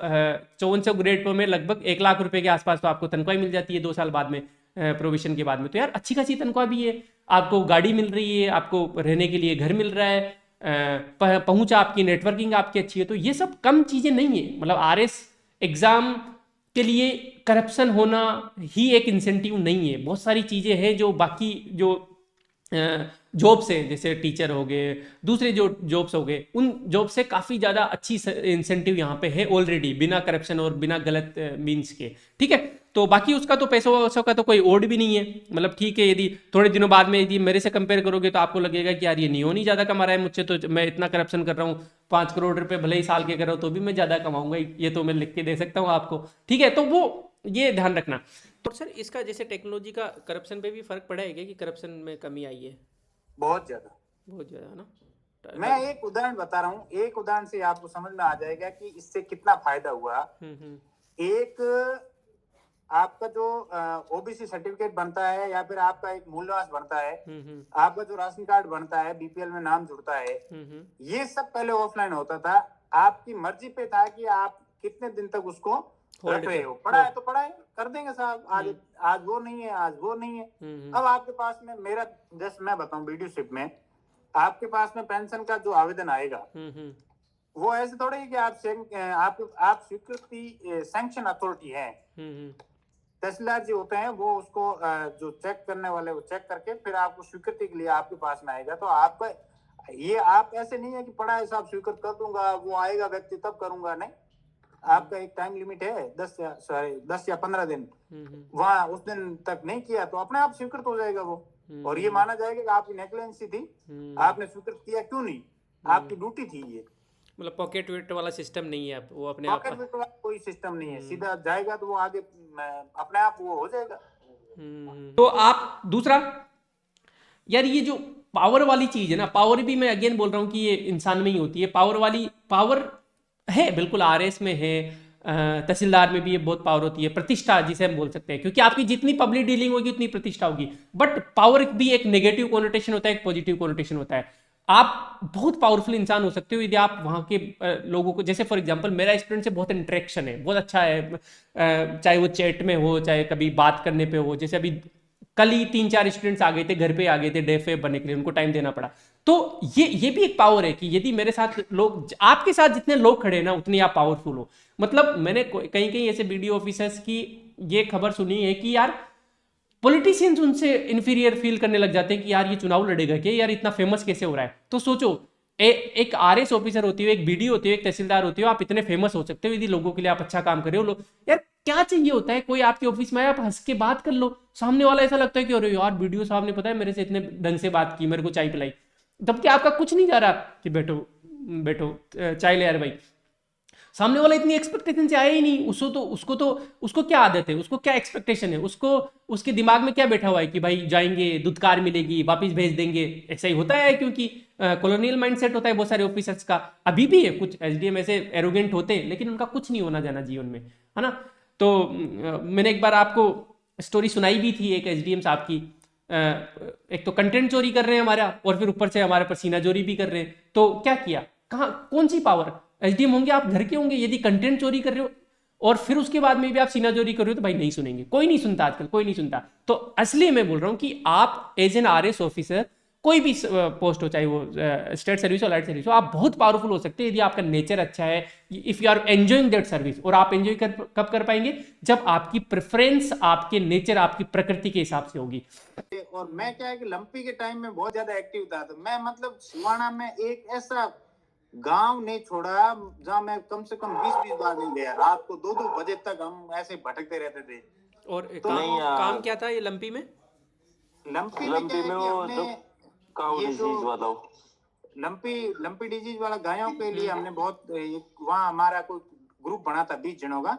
5400 ग्रेड में लगभग 1 लाख रुपए के आसपास तो आपको तनख्वाह मिल जाती है 2 साल बाद में, प्रोविजन के बाद में। तो यार अच्छी खासी तनख्वाह भी है, आपको गाड़ी मिल रही है, आपको रहने के लिए घर मिल रहा है, पहुंच आपकी, नेटवर्किंग आपकी अच्छी है। तो ये सब कम चीजें नहीं है। मतलब RS एग्जाम के लिए करप्शन होना ही एक इंसेंटिव नहीं है। बहुत सारी चीजें हैं जो बाकी जो जॉब्स हैं, जैसे टीचर हो गए, दूसरे जो जॉब्स हो गए, उन जॉब से काफ़ी ज़्यादा अच्छी इंसेंटिव यहाँ पे है ऑलरेडी, बिना करप्शन और बिना गलत मीन्स के। ठीक है, तो बाकी उसका तो पैसों वैसों का तो कोई ओड भी नहीं है। मतलब ठीक है, यदि थोड़े दिनों बाद में यदि मेरे से कंपेयर करोगे तो आपको लगेगा कि यार ये नियोन ही ज़्यादा कमा रहा है मुझसे, तो मैं इतना करप्शन कर रहा हूँ, 5 करोड़ रुपये भले ही साल के कर रहा हूँ तो भी मैं ज़्यादा कमाऊंगा, ये तो मैं लिख के दे सकता हूँ आपको। ठीक है, तो वो ये ध्यान रखना। तो सर इसका जैसे टेक्नोलॉजी का करप्शन पे भी फर्क पड़ा है क्या, कि करप्शन में कमी आई है? बहुत ज्यादा ना। मैं एक उदाहरण बता रहा हूँ, एक उदाहरण से आपको समझ में आ जाएगा कि इससे कितना फायदा हुआ। एक आपका जो OBC सर्टिफिकेट बनता है, या फिर आपका एक मूल्यवास बनता है, आपका जो राशन कार्ड बनता है, BPL में नाम जुड़ता है, ये सब पहले ऑफलाइन होता था। आपकी मर्जी पे था कि आप कितने दिन तक उसको रख रहे हो। पढ़ा है तो पढ़ा है, कर देंगे साहब, आज वो नहीं है, आज वो नहीं है। अब आपके पास में, मेरा जैसे मैं बताऊं, वीडियोशिप में आपके पास में पेंशन का जो आवेदन आएगा, वो ऐसे थोड़े ही कि आप स्वीकृति सैंक्शन अथॉरिटी है, तहसीलदार जी होते हैं वो उसको जो चेक करने वाले वो चेक करके फिर आपको स्वीकृति के लिए आपके पास में आएगा। तो आपका ये आप ऐसे नहीं है कि पढ़ा है साहब स्वीकृत कर दूंगा, वो आएगा व्यक्ति तब करूंगा, नहीं। आपका एक टाइम लिमिट है 10 या 15 दिन, वहां उस दिन तक नहीं किया तो अपने आप स्वीकृत हो जाएगा वो, और ये माना जाएगा कि आपकी नेग्लिजेंसी थी, आपने स्वीकृत किया क्यों नहीं, आपकी ड्यूटी थी ये। मतलब पॉकेट वेट वाला सिस्टम नहीं है, वो अपने आप पॉकेट वेट वाला कोई सिस्टम नहीं है, सीधा जाएगा तो वो आगे अपने आप वो हो जाएगा। तो आप दूसरा यार ये जो पावर वाली चीज है ना, पावर भी मैं अगेन बोल रहा हूँ कि ये इंसान में ही होती है, पावर वाली पावर है बिल्कुल आरएस में है, तहसीलदार में भी ये बहुत पावर होती है, प्रतिष्ठा जिसे हम बोल सकते हैं, क्योंकि आपकी जितनी पब्लिक डीलिंग होगी उतनी प्रतिष्ठा होगी। बट पावर भी एक नेगेटिव कोनोटेशन होता है, एक पॉजिटिव कोनोटेशन होता है। आप बहुत पावरफुल इंसान हो सकते हो यदि आप वहाँ के लोगों को, जैसे फॉर एग्जांपल मेरा स्टूडेंट से बहुत इंटरेक्शन है, बहुत अच्छा है, चाहे वो चैट में हो चाहे कभी बात करने पे हो। जैसे अभी कल ही 3-4 स्टूडेंट्स आ गए थे, घर पे आ गए थे डेफ बनने के लिए, उनको टाइम देना पड़ा। तो ये भी एक पावर है कि यदि मेरे साथ लोग, आपके साथ जितने लोग खड़े हैं ना उतनी आप पावरफुल हो। मतलब मैंने कहीं कहीं ऐसे बीडीओ ऑफिसर्स की ये खबर सुनी है कि यार पॉलिटिशियंस उनसे इन्फीरियर फील करने लग जाते हैं कि यार ये चुनाव लड़ेगा क्या, यार इतना फेमस कैसे हो रहा है। तो सोचो एक आरएस ऑफिसर होती हो, एक बीडीओ होती हो, एक तहसीलदार होती हो, आप इतने फेमस हो सकते हो यदि लोगों के लिए आप अच्छा काम कर रहे हो। लोग यार क्या चाहिए होता है, कोई आपके ऑफिस में आए आप हंस के बात कर लो, सामने वाला ऐसा लगता है कि अरे यार बीडीओ साहब ने पता है मेरे से इतने ढंग से बात की, मेरे को चाय पिलाई, तब कि आपका कुछ नहीं जा रहा कि बैठो बैठो चाय ले यार भाई। सामने वाला इतनी एक्सपेक्टेशन से आया ही नहीं, उसको क्या आदत है, उसको क्या एक्सपेक्टेशन है, उसको उसके दिमाग में क्या बैठा हुआ है कि भाई जाएंगे दुत्कार मिलेगी वापिस भेज देंगे। ऐसा ही होता है क्योंकि कॉलोनियल माइंडसेट होता है बहुत सारे ऑफिसर्स का। अभी भी है कुछ एसडीएम ऐसे एरोगेंट होते हैं, लेकिन उनका कुछ नहीं होना जाना जीवन में, है ना। तो मैंने एक बार आपको स्टोरी सुनाई भी थी एक एसडीएम साहब की। एक तो कंटेंट चोरी कर रहे हैं हमारा, और फिर ऊपर से हमारे पसीना चोरी भी कर रहे हैं। तो क्या किया, कहाँ कौन सी पावर, एसडीएम होंगे आप घर के होंगे, यदि कंटेंट चोरी कर रहे हो और फिर उसके बाद में भी आप सीना चोरी कर रहे हो तो भाई नहीं सुनेंगे, कोई नहीं सुनता आजकल, कोई नहीं सुनता। तो असली मैं बोल रहा हूं कि आप एज एन आरएस ऑफिसर कोई भी पोस्ट हो, चाहे वो स्टेट सर्विस हो लाइट सर्विस हो, आप बहुत पावरफुल हो सकते हैं यदि आपका नेचर अच्छा है, if you are enjoying that service. और आप एंजॉय कब कर पाएंगे, जब आपकी प्रेफरेंस आपके नेचर आपकी प्रकृति के हिसाब से होगी। और मैं क्या है कि लंपी के टाइम में बहुत ज्यादा एक्टिव था, तो मैं मतलब सिवाना में एक ऐसा गांव नहीं छोड़ा जहां मैं कम से कम 20-20 बार नहीं गया। रात को 2-2 बजे तक हम ऐसे भटकते रहते थे। और तो काम क्या था ये लंपी में? लंपी में वो जो काऊ डिजीज वाला, लंपी डिजीज वाला गायों के लिए हमने बहुत, वहाँ हमारा कोई ग्रुप बना था 20 जनों का।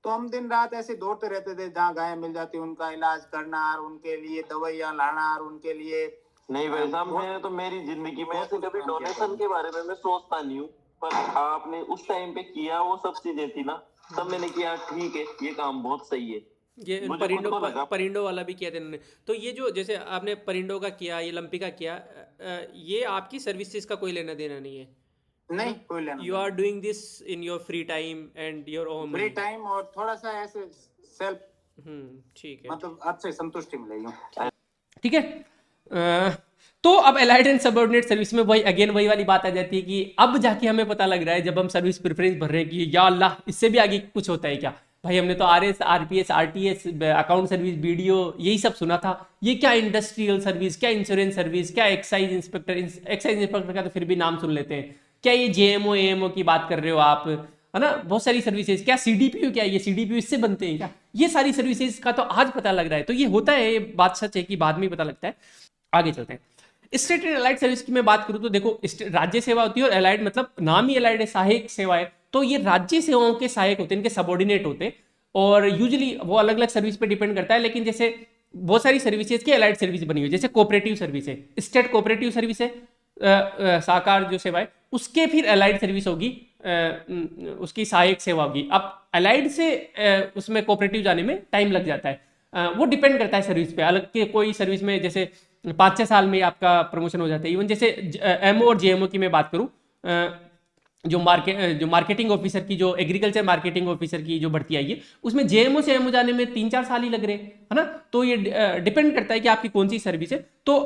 तो हम दिन रात ऐसे दौड़ते रहते थे, जहाँ गायें मिल जाती उनका इलाज करना, और उनके लिए दवाइयाँ लाना, और उनके लिए नहीं भाई साहब, मैं तो मेरी जिंदगी में ऐसे कभी डोनेशन के बारे में मैं सोचता नहीं हूँ, पर आपने उस टाइम पे किया वो सब चीजें थी ना, तब मैंने किया ठीक है ये काम बहुत सही है। ये परिंडो वाला भी किया था इन्होंने। तो ये जो जैसे आपने परिंडो का किया, ये लंपी का किया, ये आपकी सर्विसेज का कोई लेना देना नहीं है? नहीं, कोई लेना। You are doing this in your free time and your own free time, और थोड़ा सा ऐसे सेल्फ, ठीक है, मतलब आपसे संतुष्टि मिलेगी। ठीक है। तो अब एलाइड एंड सबऑर्डिनेट सर्विस में वही वाली बात आ जाती है कि अब जाके हमें पता लग रहा है, जब हम सर्विस प्रेफरेंस भर रहे हैं कि या अल्लाह इससे भी आगे कुछ होता है क्या। भाई हमने तो RS, RPS, RTS, account service, BDO यही सब सुना था। ये क्या इंडस्ट्रियल सर्विस, क्या इंश्योरेंस सर्विस, क्या एक्साइज इंस्पेक्टर का तो फिर भी नाम सुन लेते हैं, क्या ये जेएमओ एएमओ की बात कर रहे हो आप, है ना। बहुत सारी सर्विसेज, क्या सीडीपीयू, क्या ये सीडीपीयू इससे बनते हैं क्या, ये सारी सर्विसेज का तो आज पता लग रहा है। तो ये होता है, ये बात सच है कि बाद में पता लगता है। आगे चलते हैं। स्टेट एंड एलाइड सर्विस की मैं बात करूं तो देखो, राज्य सेवा होती है और एलाइड मतलब नाम ही एलाइड है, सहायक सेवा है। तो ये राज्य सेवाओं के सहायक होते हैं, इनके सबऑर्डिनेट होते हैं, और यूजुअली वो अलग अलग सर्विस पे डिपेंड करता है। लेकिन जैसे बहुत सारी सर्विसेज की एलाइड सर्विस बनी हुई है, जैसे कोऑपरेटिव सर्विस है, स्टेट कोऑपरेटिव सर्विस है, सहकार जो सेवा है उसके फिर एलाइड सर्विस होगी, उसकी सहायक सेवा होगी। अब एलाइड से उसमें कोऑपरेटिव जाने में टाइम लग जाता है, वो डिपेंड करता है सर्विस पे। अलग के कोई सर्विस में जैसे 5-6 साल में आपका प्रमोशन हो जाता है। इवन जैसे एमओ और जेएमओ की मैं बात करूं, जो मार्केटिंग ऑफिसर की, जो एग्रीकल्चर मार्केटिंग ऑफिसर की जो भर्ती आई है, उसमें जेएमओ से एमओ जाने में 3-4 साल ही लग रहे हैं, है ना। तो ये डिपेंड करता है कि आपकी कौन सी सर्विस है। तो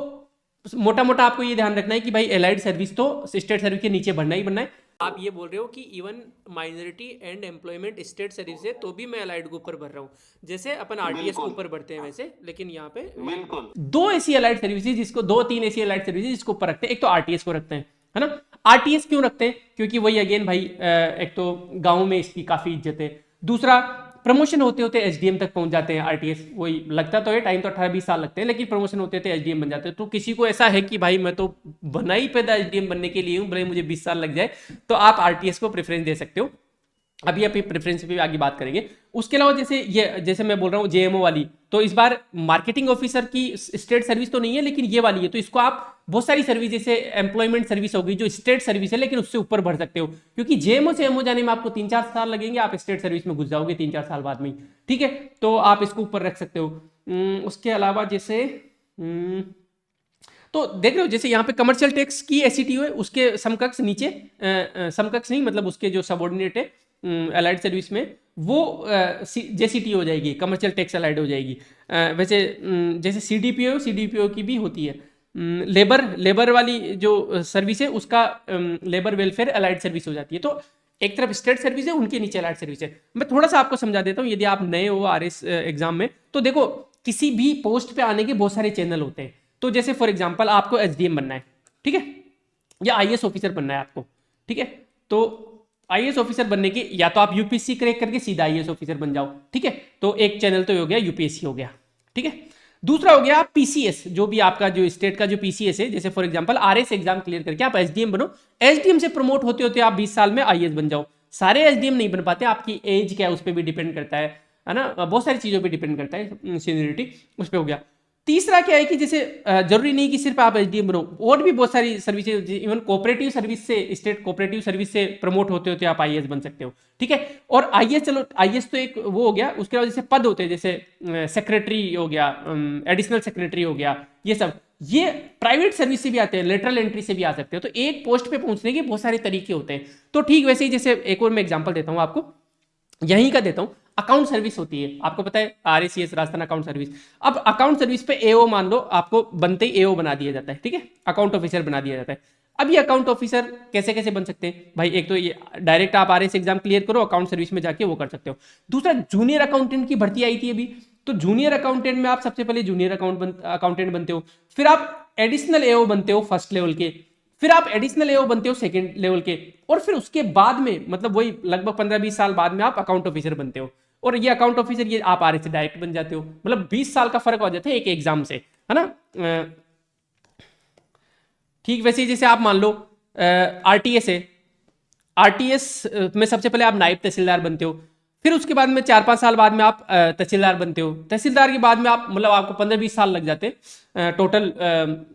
मोटा मोटा आपको ये ध्यान रखना है कि भाई एलाइड सर्विस तो स्टेट सर्विस के नीचे बढ़ना ही बढ़ना है। आप ये बोल रहे हो कि even minority and employment state service है तो भी मैं अलाइड के ऊपर भर रहा हूँ, जैसे अपन आरटीएस के ऊपर भरते हैं वैसे, लेकिन यहाँ पे बिल्कुल दो ऐसी अलाइड सर्विसेज जिसको, 2-3 ऐसी अलाइड सर्विसेज जिसको ऊपर रखते हैं। एक तो आरटीएस को रखते हैं, है ना। आरटीएस क्यों रखते हैं? क्योंकि वही अगेन भाई, एक तो गाँव में इसकी काफी इज्जत है, दूसरा प्रमोशन होते होते एसडीएम तक पहुंच जाते हैं आरटीएस। वही लगता तो है टाइम, तो 18-20 साल लगते हैं, लेकिन प्रमोशन होते होते एसडीएम बन जाते हैं। तो किसी को ऐसा है कि भाई मैं तो बना ही पैदा एसडीएम बनने के लिए हूं, भले मुझे 20 साल लग जाए, तो आप आरटीएस को प्रेफरेंस दे सकते हो। अभी प्रेफरेंस पे आगे बात करेंगे। उसके अलावा जैसे मैं बोल रहा हूँ जेएमओ वाली, तो इस बार मार्केटिंग ऑफिसर की स्टेट सर्विस तो नहीं है, लेकिन ये वाली है, तो इसको आप बहुत सारी सर्विस, जैसे एम्प्लॉयमेंट सर्विस होगी जो स्टेट सर्विस है, लेकिन उससे ऊपर भर सकते हो, क्योंकि जेएमओ से एमओ जाने में आपको 3-4 साल लगेंगे, आप स्टेट सर्विस में घुस जाओगे 3-4 साल बाद में, ठीक है। तो आप इसको ऊपर रख सकते हो। उसके अलावा जैसे तो देख रहे हो, जैसे यहाँ पे कमर्शियल टैक्स की एससीटीओ है, उसके समकक्ष नीचे, समकक्ष नहीं मतलब उसके जो सबऑर्डिनेट है अलाइड सर्विस में, वो जेसीटी हो जाएगी, कमर्शियल टैक्स अलाइड हो जाएगी। वैसे जैसे सीडीपीओ की भी होती है। लेबर वाली जो सर्विस है उसका लेबर वेलफेयर अलाइड सर्विस हो जाती है। तो एक तरफ स्टेट सर्विस है, उनके नीचे अलाइड सर्विस है। मैं थोड़ा सा आपको समझा देता हूँ, यदि आप नए हो आरएस एग्जाम में, तो देखो किसी भी पोस्ट पे आने के बहुत सारे चैनल होते हैं। तो जैसे फॉर एग्जाम्पल आपको एसडीएम बनना है, ठीक है, या आईएएस ऑफिसर बनना है आपको, ठीक है। तो आईएएस ऑफिसर बनने की, या तो आप यूपीएससी क्रैक करके सीधा आईएएस ऑफिसर बन जाओ, ठीक है। तो एक चैनल तो हो गया, यूपीएससी हो गया, ठीक है। दूसरा हो गया आप पीसीएस, जो भी आपका जो स्टेट का जो पीसीएस है, जैसे for example RS exam clear करके आप एसडीएम बनो, एसडीएम से प्रमोट होते होते आप 20 साल में आईएएस बन जाओ। सारे एसडीएम नहीं बन पाते, आपकी एज क्या है उस पर भी डिपेंड करता है ना, बहुत सारी चीजों पर डिपेंड करता है, सीनियरिटी उस पर हो गया। तीसरा क्या है कि जैसे जरूरी नहीं कि सिर्फ आप एसडीएम बनो, और भी बहुत सारी सर्विसेज, इवन कोऑपरेटिव सर्विस से, स्टेट कोऑपरेटिव सर्विस से प्रमोट होते होते आप आईएएस बन सकते हो, ठीक है। और आईएएस, चलो आईएएस तो एक वो हो गया, उसके बाद जैसे पद होते हैं, जैसे सेक्रेटरी हो गया, एडिशनल सेक्रेटरी हो गया, ये सब ये प्राइवेट सर्विस से भी आते हैं, लेटरल एंट्री से भी आ सकते हो। तो एक पोस्ट पे पहुंचने के बहुत सारे तरीके होते हैं। तो ठीक वैसे ही, जैसे एक और मैं एग्जाम्पल देता हूँ आपको, यहीं का देता हूँ, अकाउंट सर्विस होती है, आपको पता है आरएसीएस राजस्थान अकाउंट सर्विस। अब अकाउंट सर्विस पे एओ मान लो, आपको बनते ही एओ बना दिया जाता है, ठीक है, अकाउंट ऑफिसर बना दिया जाता है। अब ये अकाउंट ऑफिसर कैसे कैसे बन सकते हैं भाई? एक तो ये डायरेक्ट आप आरएस एग्जाम क्लियर करो, अकाउंट सर्विस में जाके वो कर सकते हो। दूसरा, जूनियर अकाउंटेंट की भर्ती आई थी अभी, तो जूनियर अकाउंटेंट में आप सबसे पहले जूनियर अकाउंटेंट बनते हो, फिर आप एडिशनल एओ बनते हो फर्स्ट लेवल के, फिर आप एडिशनल एओ बनते हो सेकंड लेवल के, और फिर उसके बाद में मतलब वही लगभग 15-20 साल बाद में आप अकाउंट ऑफिसर बनते हो। और ये अकाउंट ऑफिसर ये आप आरएस से डायरेक्ट बन जाते हो, मतलब 20 साल का फर्क हो जाता है एक एग्जाम से, है ना। ठीक वैसे ही जैसे आप मान लो आरटीएस है, आरटीएस में सबसे पहले आप नायब तहसीलदार बनते हो, फिर उसके बाद में 4-5 साल बाद में आप तहसीलदार बनते हो, तहसीलदार के बाद में आप मतलब आपको 15-20 साल लग जाते हैं टोटल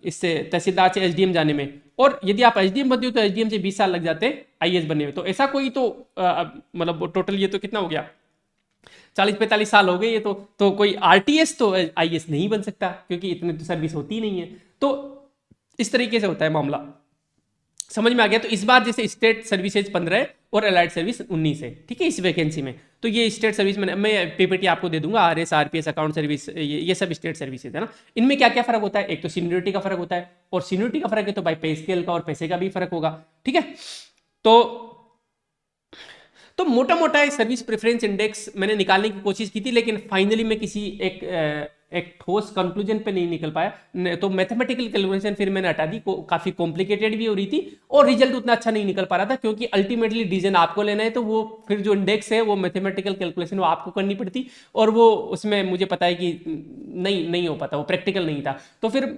इससे तहसीलदार से एसडीएम जाने में। और यदि आप एसडीएम बनते हो तो एसडीएम से 20 साल लग जाते हैं आईएएस बनने में। तो ऐसा कोई तो मतलब टोटल ये तो कितना हो गया, 40-45 साल हो गए ये तो कोई आरटीएस तो आईएएस नहीं बन सकता, क्योंकि इतनी तो सर्विस होती नहीं है। तो इस तरीके से होता है मामला, समझ में आ गया। तो इस बार जैसे स्टेट सर्विसेज 15 है और अलाइड सर्विस 19 है, ठीक है, इस वैकेंसी में। तो ये स्टेट सर्विस में मैं पीपीटी आपको दे दूंगा, आरएस, आरपीएस, अकाउंट सर्विस, ये सब स्टेट सर्विसेज है ना। इनमें क्या क्या फर्क होता है? एक तो सीनियरिटी का फर्क होता है, और सीनियरिटी का फर्क है तो भाई पे स्केल का और पैसे का भी फर्क होगा, ठीक है। तो मोटा मोटा सर्विस प्रेफरेंस इंडेक्स मैंने निकालने की कोशिश की थी, लेकिन फाइनली मैं किसी एक ठोस कंक्लूजन पे नहीं निकल पाया। तो मैथमेटिकल कैलकुलेशन फिर मैंने हटा दी, काफी कॉम्प्लिकेटेड भी हो रही थी, और रिजल्ट उतना अच्छा नहीं निकल पा रहा था, क्योंकि अल्टीमेटली डिसीजन आपको लेना है। तो वो फिर जो इंडेक्स है वो मैथमेटिकल कैलकुलेशन वो आपको करनी पड़ती, और वो उसमें मुझे पता है कि नहीं हो पाता, वो प्रैक्टिकल नहीं था। तो फिर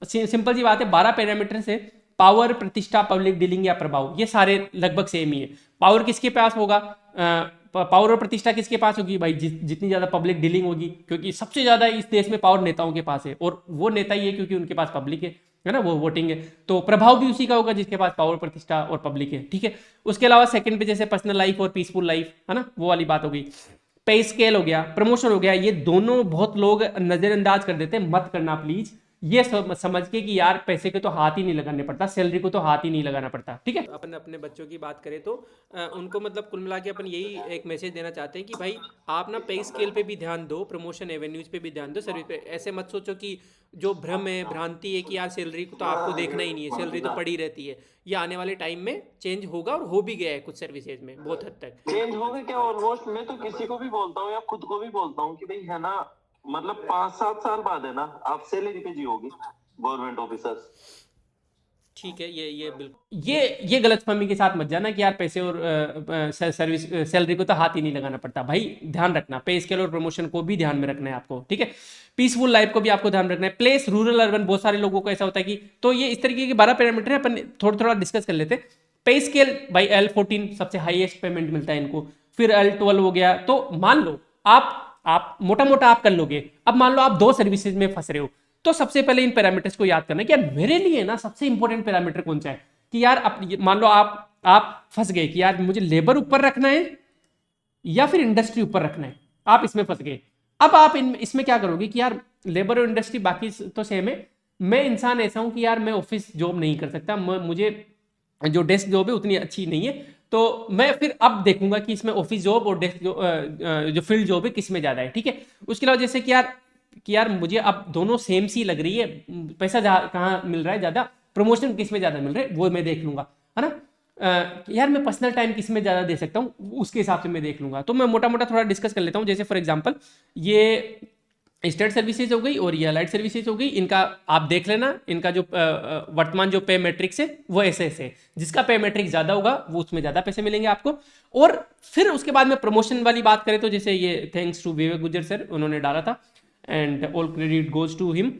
सिंपल सी बात है, 12 पैरामीटर से पावर, प्रतिष्ठा, पब्लिक डीलिंग या प्रभाव, ये सारे लगभग सेम ही है। पावर किसके पास होगा, पावर और प्रतिष्ठा किसके पास होगी भाई? जितनी ज्यादा पब्लिक डीलिंग होगी, क्योंकि सबसे ज्यादा इस देश में पावर नेताओं के पास है, और वो नेता ही है क्योंकि उनके पास पब्लिक है ना, वो वोटिंग है। तो प्रभाव भी उसी का होगा जिसके पास पावर, प्रतिष्ठा और पब्लिक है, ठीक है। उसके अलावा सेकंड पे जैसे पर्सनल लाइफ और पीसफुल लाइफ, है ना, वो वाली बात हो गई। पे स्केल हो गया, प्रमोशन हो गया, ये दोनों बहुत लोग नजरअंदाज कर देते हैं, मत करना प्लीज। ये समझ के कि यार पैसे के तो हाथ ही नहीं लगाने पड़ता, सैलरी को तो हाथ ही नहीं लगाना पड़ता, ठीक है। अपन अपने बच्चों की बात करें तो उनको मतलब कुल मिला के अपन यही एक मैसेज देना चाहते हैं कि भाई आप ना पे स्केल पे भी ध्यान दो, प्रमोशन एवेन्यूज पे भी ध्यान दो, सर्विस पे। ऐसे मत सोचो कि जो भ्रम है, भ्रांति है कि यार सैलरी को तो आपको देखना ही नहीं है, सैलरी तो पड़ी रहती है। ये आने वाले टाइम में चेंज होगा और हो भी गया है कुछ सर्विसेज में बहुत हद तक चेंज होगा क्या ऑलमोस्ट। मैं तो किसी को भी बोलता हूँ या खुद को भी बोलता हूँ कि भाई है ना, मतलब 5-7 साल बाद है ना आप सैलरी पे जियोगे गवर्नमेंट ऑफिसर्स। ठीक है। ये बिल्कुल ये गलतफहमी के साथ मत जाना कि यार पैसे और सर्विस सैलरी को तो हाथ ही नहीं लगाना पड़ता। भाई ध्यान रखना, पे स्केल और प्रमोशन को भी ध्यान में रखना है आपको, ठीक है। पीसफुल लाइफ को भी आपको ध्यान रखना है। प्लेस, रूरल, अर्बन, बहुत सारे लोगों को ऐसा होता है कि, तो ये इस तरीके के 12 पैरामीटर है, अपन थोड़ा डिस्कस कर लेते हैं। पे स्केल भाई L14 सबसे हाईएस्ट पेमेंट मिलता है इनको, फिर L12 हो गया। तो मान लो आप मोटा मोटा आप कर लोगे। अब मान लो आप 2 सर्विसेज में फंस रहे हो, तो सबसे पहले इन पैरामीटर्स को याद करना कि यार मेरे लिए ना सबसे इंपॉर्टेंट पैरामीटर कौन सा है। कि यार मान लो आप फंस गए कि यार मुझे लेबर ऊपर रखना है या फिर इंडस्ट्री ऊपर रखना है, आप इसमें फंस गए। अब आप इसमें क्या करोगे कि यार लेबर और इंडस्ट्री बाकी तो सेम है, मैं इंसान ऐसा हूं कि यार मैं ऑफिस जॉब नहीं कर सकता, मुझे जो डेस्क जॉब है उतनी अच्छी नहीं है, तो मैं फिर अब देखूंगा कि इसमें ऑफिस जॉब और डेस्क जो फील्ड जॉब है किसमें ज्यादा है, ठीक है। उसके अलावा जैसे कि यार मुझे अब दोनों सेम सी लग रही है, पैसा कहाँ मिल रहा है ज्यादा, प्रमोशन किस में ज्यादा मिल रहा है वो मैं देख लूंगा, है ना। यार मैं पर्सनल टाइम किस में ज्यादा दे सकता हूँ उसके हिसाब से मैं देख लूंगा। तो मैं मोटा मोटा थोड़ा डिस्कस कर लेता हूँ। जैसे फॉर एग्जांपल ये स्टेट सर्विसेज हो गई और ये अलाइड सर्विसेज हो गई, इनका आप देख लेना, इनका जो वर्तमान जो पे मैट्रिक्स है वो ऐसे है। जिसका पे मैट्रिक्स ज्यादा होगा वो उसमें ज्यादा पैसे मिलेंगे आपको। और फिर उसके बाद में प्रमोशन वाली बात करें तो जैसे ये thanks to Vivek Gujjar sir, उन्होंने डाला था and all credit goes to him.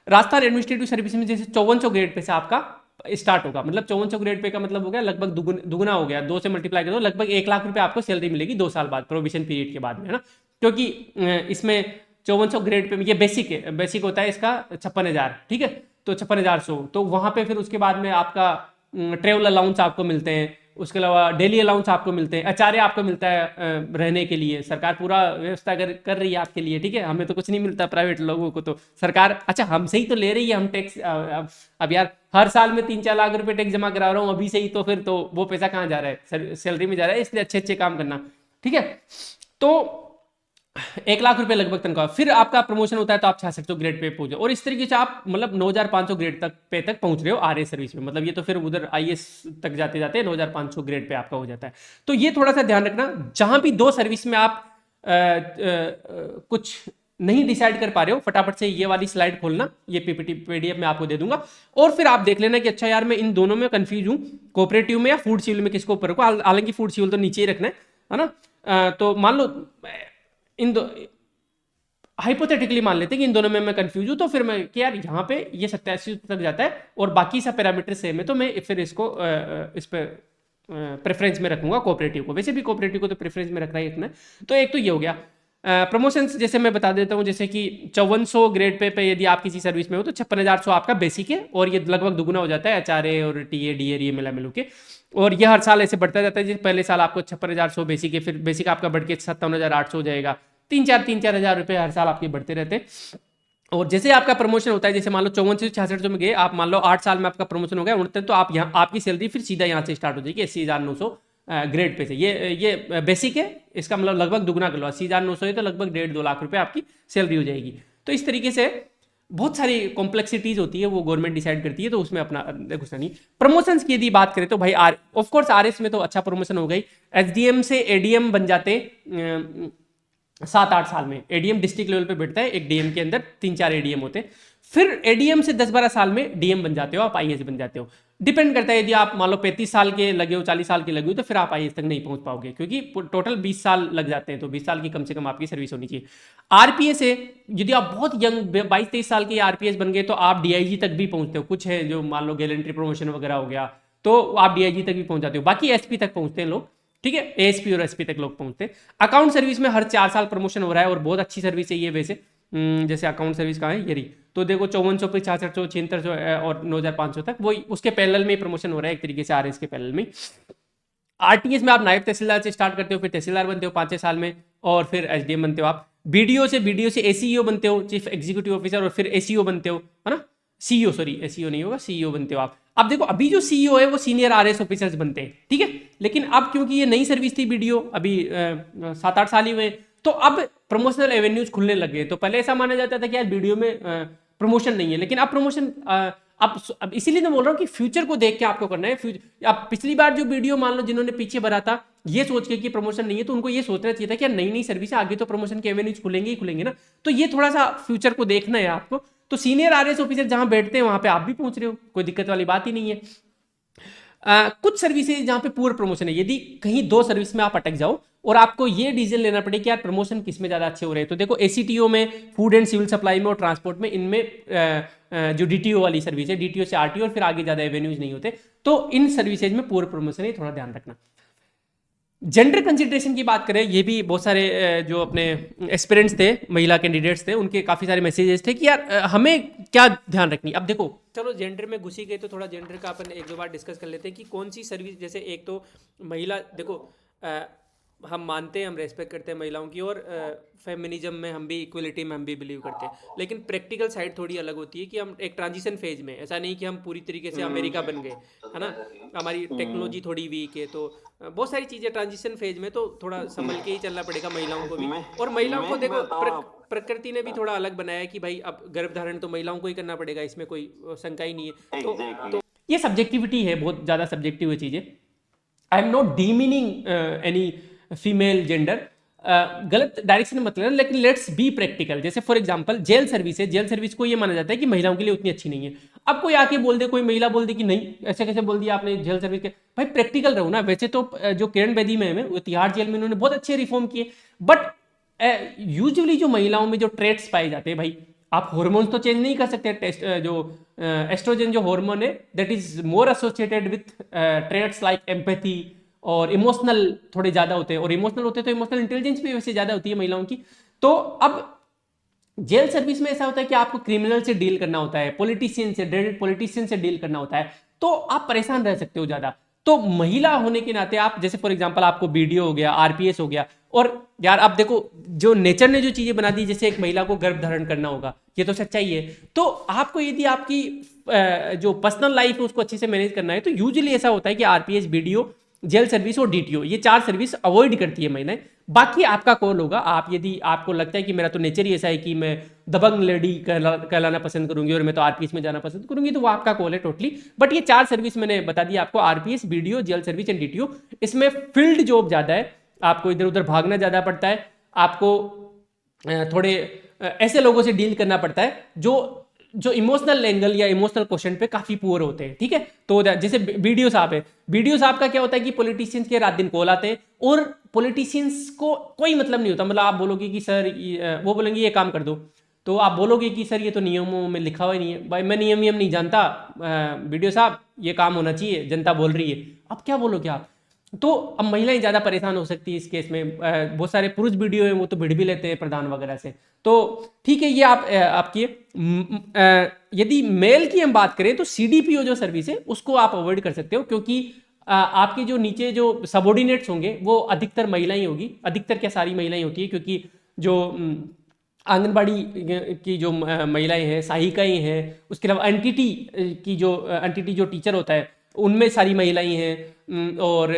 Rajasthan administrative service में जैसे 5400 ग्रेड पे से आपका स्टार्ट होगा, मतलब 5400 ग्रेड पे का मतलब हो गया लगभग दुगुना हो गया, 2 से मल्टीप्लाई कर दो, लगभग 1 लाख रुपए आपको सैलरी मिलेगी 2 साल बाद, प्रोविजन पीरियड के बाद में, है ना। क्योंकि इसमें 5400 ग्रेड पे ये बेसिक है, बेसिक होता है इसका 56,000, ठीक है। तो 56,100, तो वहां पे फिर उसके बाद में आपका ट्रेवल अलाउंस आपको मिलते हैं, उसके अलावा डेली अलाउंस आपको मिलते हैं, आचार्य आपको मिलता है रहने के लिए, सरकार पूरा व्यवस्था कर रही है आपके लिए, ठीक है। हमें तो कुछ नहीं मिलता, प्राइवेट लोगों को तो सरकार अच्छा हमसे ही तो ले रही है, हम टैक्स अब यार हर साल में 3-4 लाख रुपए टैक्स जमा करा रहा हूँ अभी से ही, तो फिर तो वो पैसा कहाँ जा रहा है, सैलरी में जा रहा है। इसलिए अच्छे काम करना, ठीक है। तो 1 लाख रुपए लगभग तनख्वाह। फिर आपका प्रमोशन होता है तो आप 6600 ग्रेड पे पहुंचे, और इस तरीके से आप मतलब 9500 ग्रेड तक पहुंच रहे हो आरए सर्विस में। मतलब ये तो फिर उधर आईएएस तक जाते 9500 ग्रेड पे आपका हो जाता है। तो ये थोड़ा सा ध्यान रखना, जहां भी 2 सर्विस में आप कुछ नहीं डिसाइड कर पा रहे हो, फटाफट से ये वाली स्लाइड खोलना, ये पीपीटी पीडीएफ में आपको दे दूंगा, और फिर आप देख लेना कि अच्छा यार मैं इन दोनों में कंफ्यूज हूं, कोऑपरेटिव में या फूड सिविल में किसको ऊपर रखूं। हालांकि फूड सिविल तो नीचे ही रखना है ना। तो मान लो इन दो हाइपोथेटिकली मान लेते हैं कि इन दोनों में मैं कंफ्यूज हूं, तो फिर मैं कि यार यहाँ पे ये 87 तक जाता है और बाकी सब पैरामीटर सेम है, तो मैं फिर इसको इस पे प्रेफरेंस में रखूंगा कोऑपरेटिव को। वैसे भी कोऑपरेटिव को तो प्रेफरेंस में रखना ही रखना है। तो एक तो ये हो गया। प्रमोशंस जैसे मैं बता देता हूँ, जैसे कि 5400 ग्रेड पे यदि आप किसी सर्विस में हो तो 56,100 आपका बेसिक है, और ये लगभग दुगुना हो जाता है एचआरए और टीए डीए ये मिला के, और ये हर साल ऐसे बढ़ता जाता है। जैसे पहले साल आपको 56,100 बेसिक है, फिर बेसिक आपका बढ़ के 57,800 हो जाएगा, 3-4 हज़ार रुपए हर साल आपके बढ़ते रहते हैं। और जैसे आपका प्रमोशन होता है, जैसे मान लो 54 से 6600 में गए आप, मान लो 8 साल में आपका प्रमोशन हो गया 69, तो आप यहाँ आपकी सैलरी फिर सीधा यहाँ से स्टार्ट हो जाएगी 80,900 ग्रेड पे से। ये बेसिक है, इसका मतलब लगभग दुगुना कर लो, 80,900 है तो लगभग 1.5-2 लाख रुपए आपकी सैलरी हो जाएगी। तो इस तरीके से बहुत सारी कॉम्प्लेक्सिटीज होती है, वो गवर्नमेंट डिसाइड करती है, तो उसमें अपना गुस्सा नहीं। प्रमोशंस की यदि बात करें तो भाई ऑफ कोर्स आरएस में तो अच्छा प्रमोशन हो गई, एसडीएम से एडीएम बन जाते 7-8 साल में। एडीएम डिस्ट्रिक्ट लेवल पे बैठता है, एक डीएम के अंदर 3-4 एडीएम होते हैं। फिर एडीएम से 10-12 साल में डीएम बन जाते हो, आप आईएएस बन जाते हो। डिपेंड करता है, यदि आप मान लो 35 साल के लगे हो, 40 साल के लगे हो, तो फिर आप आईएएस तक नहीं पहुंच पाओगे, क्योंकि टोटल 20 साल लग जाते हैं, तो 20 साल की कम से कम आपकी सर्विस होनी चाहिए। आरपीएस है, यदि आप बहुत यंग 22-23 साल के आरपीएस बन गए तो आप डीआईजी तक भी पहुंचते हो। कुछ है जो मान लो गैलेंट्री प्रमोशन वगैरह हो गया तो आप डीआईजी तक भी पहुंच जाते हो, बाकी एसपी तक पहुंचते हैं लोग, ठीक है। एएसपी और एसपी तक लोग पहुंचते हैं। अकाउंट सर्विस में हर 4 साल प्रमोशन हो रहा है, और बहुत अच्छी सर्विस है ये वैसे। जैसे अकाउंट सर्विस कहाँ है, ये रही, तो देखो 5400 पे 6600 7600 और 9500 तक, वो उसके पैरेलल में प्रमोशन हो रहा है एक तरीके से, आरएस के पैरेलल में। आरटीएस में आप नायब तहसीलदार से स्टार्ट करते हो, फिर तहसीलदार बनते हो 5-6 साल में, और फिर एसडीएम बनते हो आप। बीडीओ से एसीईओ बनते हो, चीफ एग्जीक्यूटिव ऑफिसर, और फिर एसीईओ बनते हो, है ना। सीईओ, सॉरी सीईओ नहीं होगा, सीईओ बनते हो आप। अब देखो अभी जो सीईओ है वो सीनियर आरएस ऑफिसर्स बनते हैं, ठीक है। लेकिन अब क्योंकि ये नई सर्विस थी बीडीओ, अभी 7-8 साल ही हुए, तो अब प्रमोशनल एवेन्यूज खुलने लगे। तो पहले ऐसा माना जाता था कि यार बीडीओ में प्रमोशन नहीं है, लेकिन अब प्रमोशन अब इसीलिए मैं बोल रहा हूँ कि फ्यूचर को देख के आपको करना है। अब पिछली बार जो वीडियो मान लो जिन्होंने पीछे भरा था ये सोच के कि प्रमोशन नहीं है, तो उनको ये सोचना चाहिए था कि यार नई नई सर्विस है, आगे तो प्रमोशन के एवेन्यूज खुलेंगे ही खुलेंगे ना। तो ये थोड़ा सा फ्यूचर को देखना है आपको। तो सीनियर आरएस ऑफिसर जहां बैठते हैं वहां पे आप भी पहुंच रहे हो, कोई दिक्कत वाली बात ही नहीं है। कुछ सर्विसेज जहां पे पूर्ण प्रमोशन है, यदि कहीं 2 सर्विस में आप अटक जाओ और आपको ये डिसीजन लेना पड़े कि यार प्रमोशन किस में ज्यादा अच्छे हो रहे हैं, तो देखो एसीटीओ में, फूड एंड सिविल सप्लाई में और ट्रांसपोर्ट में, इनमें जो डीटीओ वाली सर्विस है, डीटीओ से आरटीओ और फिर आगे ज्यादा एवेन्यूज नहीं होते, तो इन सर्विसेज में पूर्ण प्रमोशन है, थोड़ा ध्यान रखना। जेंडर कंसिडरेशन की बात करें, ये भी बहुत सारे जो अपने एस्पिरेंट्स थे, महिला कैंडिडेट्स थे, उनके काफ़ी सारे मैसेजेस थे कि यार हमें क्या ध्यान रखनी। अब देखो चलो जेंडर में घुसी गए तो थोड़ा जेंडर का अपन 1-2 बार डिस्कस कर लेते हैं कि कौन सी सर्विस, जैसे एक तो महिला, देखो हम मानते हैं, हम रेस्पेक्ट करते हैं महिलाओं की, और फेमिनिज्म में हम भी, इक्वलिटी में हम भी बिलीव करते हैं, लेकिन प्रैक्टिकल साइड थोड़ी अलग होती है कि हम एक ट्रांजिशन फेज में, ऐसा नहीं कि हम पूरी तरीके से अमेरिका बन गए, है ना। हमारी टेक्नोलॉजी थोड़ी वीक है, तो बहुत सारी चीज़ें ट्रांजिशन फेज में, तो थोड़ा संभल के ही चलना पड़ेगा महिलाओं को भी। और महिलाओं को देखो प्रकृति ने भी थोड़ा अलग बनाया है कि भाई अब गर्भधारण तो महिलाओं को ही करना पड़ेगा, इसमें कोई शंका ही नहीं है। तो ये सब्जेक्टिविटी है, बहुत ज़्यादा सब्जेक्टिव है चीज़ें। I am not demeaning any female gender, गलत डायरेक्शन में मत लेना, लेकिन लेट्स बी प्रैक्टिकल। जैसे फॉर एग्जांपल जेल सर्विस है, जेल सर्विस को ये माना जाता है कि महिलाओं के लिए उतनी अच्छी नहीं है। अब कोई आके बोल दे, कोई महिला बोल दे कि नहीं, ऐसे कैसे बोल दिया आपने जेल सर्विस के, भाई प्रैक्टिकल रहो ना। वैसे तो जो किरण बेदी मैम है वो तिहाड़ जेल में उन्होंने बहुत अच्छे रिफॉर्म किए, बट यूजुअली जो महिलाओं में जो ट्रेट्स पाए जाते हैं, भाई आप हॉर्मोन्स तो चेंज नहीं कर सकते, टेस्ट जो एस्ट्रोजन जो हार्मोन है that is more associated with traits like empathy, और इमोशनल थोड़े ज़्यादा होते हैं, और इमोशनल होते हैं तो इमोशनल इंटेलिजेंस भी वैसे ज़्यादा होती है महिलाओं की। तो अब जेल सर्विस में ऐसा होता है कि आपको क्रिमिनल से डील करना होता है, पॉलिटिशियन से डील करना होता है, तो आप परेशान रह सकते हो ज़्यादा। तो महिला होने के नाते आप, जैसे फॉर एग्जांपल आपको बीडीओ हो गया, आरपीएस हो गया, और यार आप देखो जो नेचर ने जो चीज़ें बना दी, जैसे एक महिला को गर्भ धारण करना होगा, ये तो सच्चाई है। तो आपको यदि आपकी जो पर्सनल लाइफ है उसको अच्छे से मैनेज करना है, तो यूजुअली ऐसा होता है कि आरपीएस, बीडीओ, जेल सर्विस और डीटीओ, ये 4 सर्विस अवॉइड करती है महिलाएं। बाकी आपका कॉल होगा, आप यदि आपको लगता है कि मेरा तो नेचर ही ऐसा है कि मैं दबंग लेडी कहलाना पसंद करूंगी और मैं तो आरपीएस में जाना पसंद करूंगी, तो वो आपका कॉल है टोटली। बट ये 4 सर्विस मैंने बता दी आपको, RPS, BDO, jail service and DTO. इसमें फील्ड जॉब ज़्यादा है, आपको इधर उधर भागना ज़्यादा पड़ता है, आपको थोड़े ऐसे लोगों से डील करना पड़ता है जो इमोशनल एंगल या इमोशनल क्वेश्चन पे काफी पुअर होते हैं, ठीक है। तो जैसे बीडीओ साहब है, बीडीओ साहब का क्या होता है कि पॉलिटिशियंस के रात दिन कॉल आते हैं, और पॉलिटिशियंस को कोई मतलब नहीं होता। मतलब आप बोलोगे कि सर, वो बोलेंगे ये काम कर दो, तो आप बोलोगे कि सर ये तो नियमों में लिखा हुआ ही नहीं है। भाई मैं नियम नहीं जानता, बीडीओ साहब ये काम होना चाहिए, जनता बोल रही है, अब क्या बोलोगे आप। तो अब महिलाएं ज़्यादा परेशान हो सकती है इस केस में। बहुत सारे पुरुष वीडियो हैं वो तो भिड़ भी लेते हैं प्रधान वगैरह से, तो ठीक है। ये आपकी यदि मेल की हम बात करें तो सीडीपीओ जो सर्विस है उसको आप अवॉइड कर सकते हो, क्योंकि आपके जो नीचे जो सबॉर्डिनेट्स होंगे वो अधिकतर महिलाएं होगी, अधिकतर क्या सारी महिलाएं होती है, क्योंकि जो आंगनबाड़ी की जो महिलाएं हैं, सहायिकाएं हैं, उसके अलावा एनटीटी जो टीचर होता है उनमें सारी महिलाएं हैं, और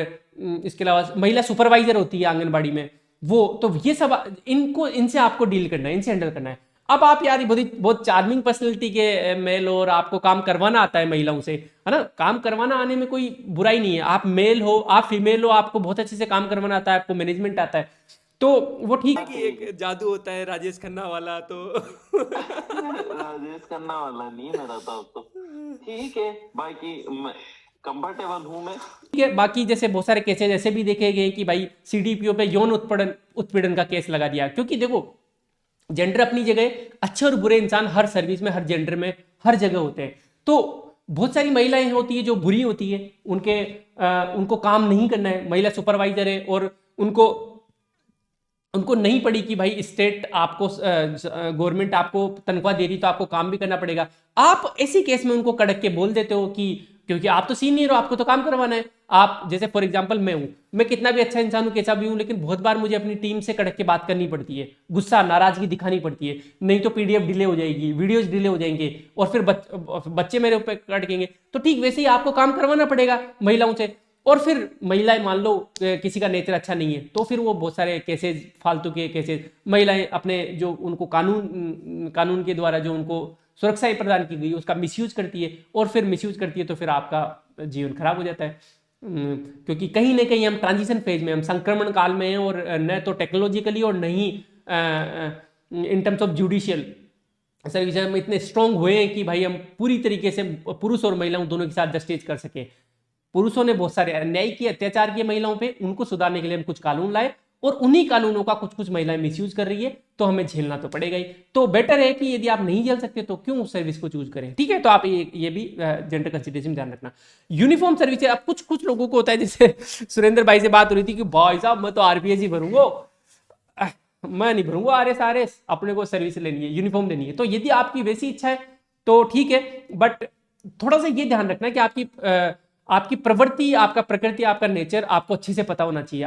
इसके अलावा महिला सुपरवाइजर होती है आंगनबाड़ी में, वो तो ये सब इनसे आपको डील करना है, इनसे हैंडल करना है। अब आप यार बहुत चार्मिंग पर्सनैलिटी के मेल हो और आपको काम करवाना आता है महिलाओं से, है ना, काम करवाना आने में कोई बुराई नहीं है। आप मेल हो, आप फीमेल हो, आपको बहुत अच्छे से काम करवाना आता है, आपको मैनेजमेंट आता है, तो वो ठीक है कि एक जादू होता है राजेश खन्ना वाला, तो राजेश खन्ना वाला नहीं मेरा तो ठीक है, बाकी कंफर्टेबल हूं मैं, ठीक है। बाकी जैसे बहुत सारे केसेस ऐसे भी देखे गए कि भाई सीडीपीओ पे यौन उत्पीड़न का केस लगा दिया, क्योंकि देखो जेंडर अपनी जगह, अच्छे और बुरे इंसान हर सर्विस में, हर जेंडर में, हर जगह होते हैं। तो बहुत सारी महिलाएं होती है जो बुरी होती है, उनको काम नहीं करना है, महिला सुपरवाइजर है और उनको नहीं पड़ी कि भाई स्टेट आपको, गवर्नमेंट आपको तनख्वाह दे रही तो आपको काम भी करना पड़ेगा। आप ऐसी केस में उनको कड़क के बोल देते हो कि क्योंकि आप तो सीनियर हो, आपको तो काम करवाना है। आप जैसे फॉर एग्जांपल मैं हूं, मैं कितना भी अच्छा इंसान हूं, कैसा भी हूं, लेकिन बहुत बार मुझे अपनी टीम से कड़क के बात करनी पड़ती है, गुस्सा नाराजगी दिखानी पड़ती है, नहीं तो पीडीएफ डिले हो जाएगी, वीडियोज डिले हो जाएंगे और फिर बच्चे मेरे ऊपर कड़केंगे। तो ठीक वैसे ही आपको काम करवाना पड़ेगा महिलाओं से। और फिर महिलाएं मान लो किसी का नेचर अच्छा नहीं है, तो फिर वो बहुत सारे केसेज, फालतू के केसेज, महिलाएं अपने जो उनको कानून के द्वारा जो उनको सुरक्षाएं प्रदान की गई उसका मिसयूज करती है, और फिर मिसयूज करती है तो फिर आपका जीवन खराब हो जाता है। क्योंकि कहीं ना कहीं हम ट्रांजिशन फेज में, हम संक्रमण काल में हैं, और न तो टेक्नोलॉजिकली और न ही in terms of judicial service हम इतने स्ट्रांग हुए हैं कि भाई हम पूरी तरीके से पुरुष और महिलाओं दोनों के साथ जस्टिस कर सके। पुरुषों ने बहुत सारे अन्याय किए, अत्याचार किए महिलाओं पे, उनको सुधारने के लिए हम कुछ कानून लाए, और उन्हीं कानूनों का कुछ महिलाएं मिसयूज कर रही है, तो हमें झेलना तो पड़ेगा ही। तो बेटर है कि यदि आप नहीं झेल सकते तो क्यों उस सर्विस को चूज करें, ठीक है। तो आप ये भी जेंडर कंसिडरेशन ध्यान रखना। यूनिफॉर्म सर्विस, अब कुछ लोगों को होता है, जैसे सुरेंद्र भाई से बात हो रही थी कि भाई साहब मैं तो आरपीएस ही भरूंगा, मैं नहीं भरूंगा आरएस, अपने को सर्विस लेनी है, यूनिफॉर्म लेनी है। तो यदि आपकी वैसी इच्छा है तो ठीक है, बट थोड़ा सा ये ध्यान रखना कि आपकी प्रवृत्ति, आपका प्रकृति, आपका नेचर आपको अच्छे से पता होना चाहिए।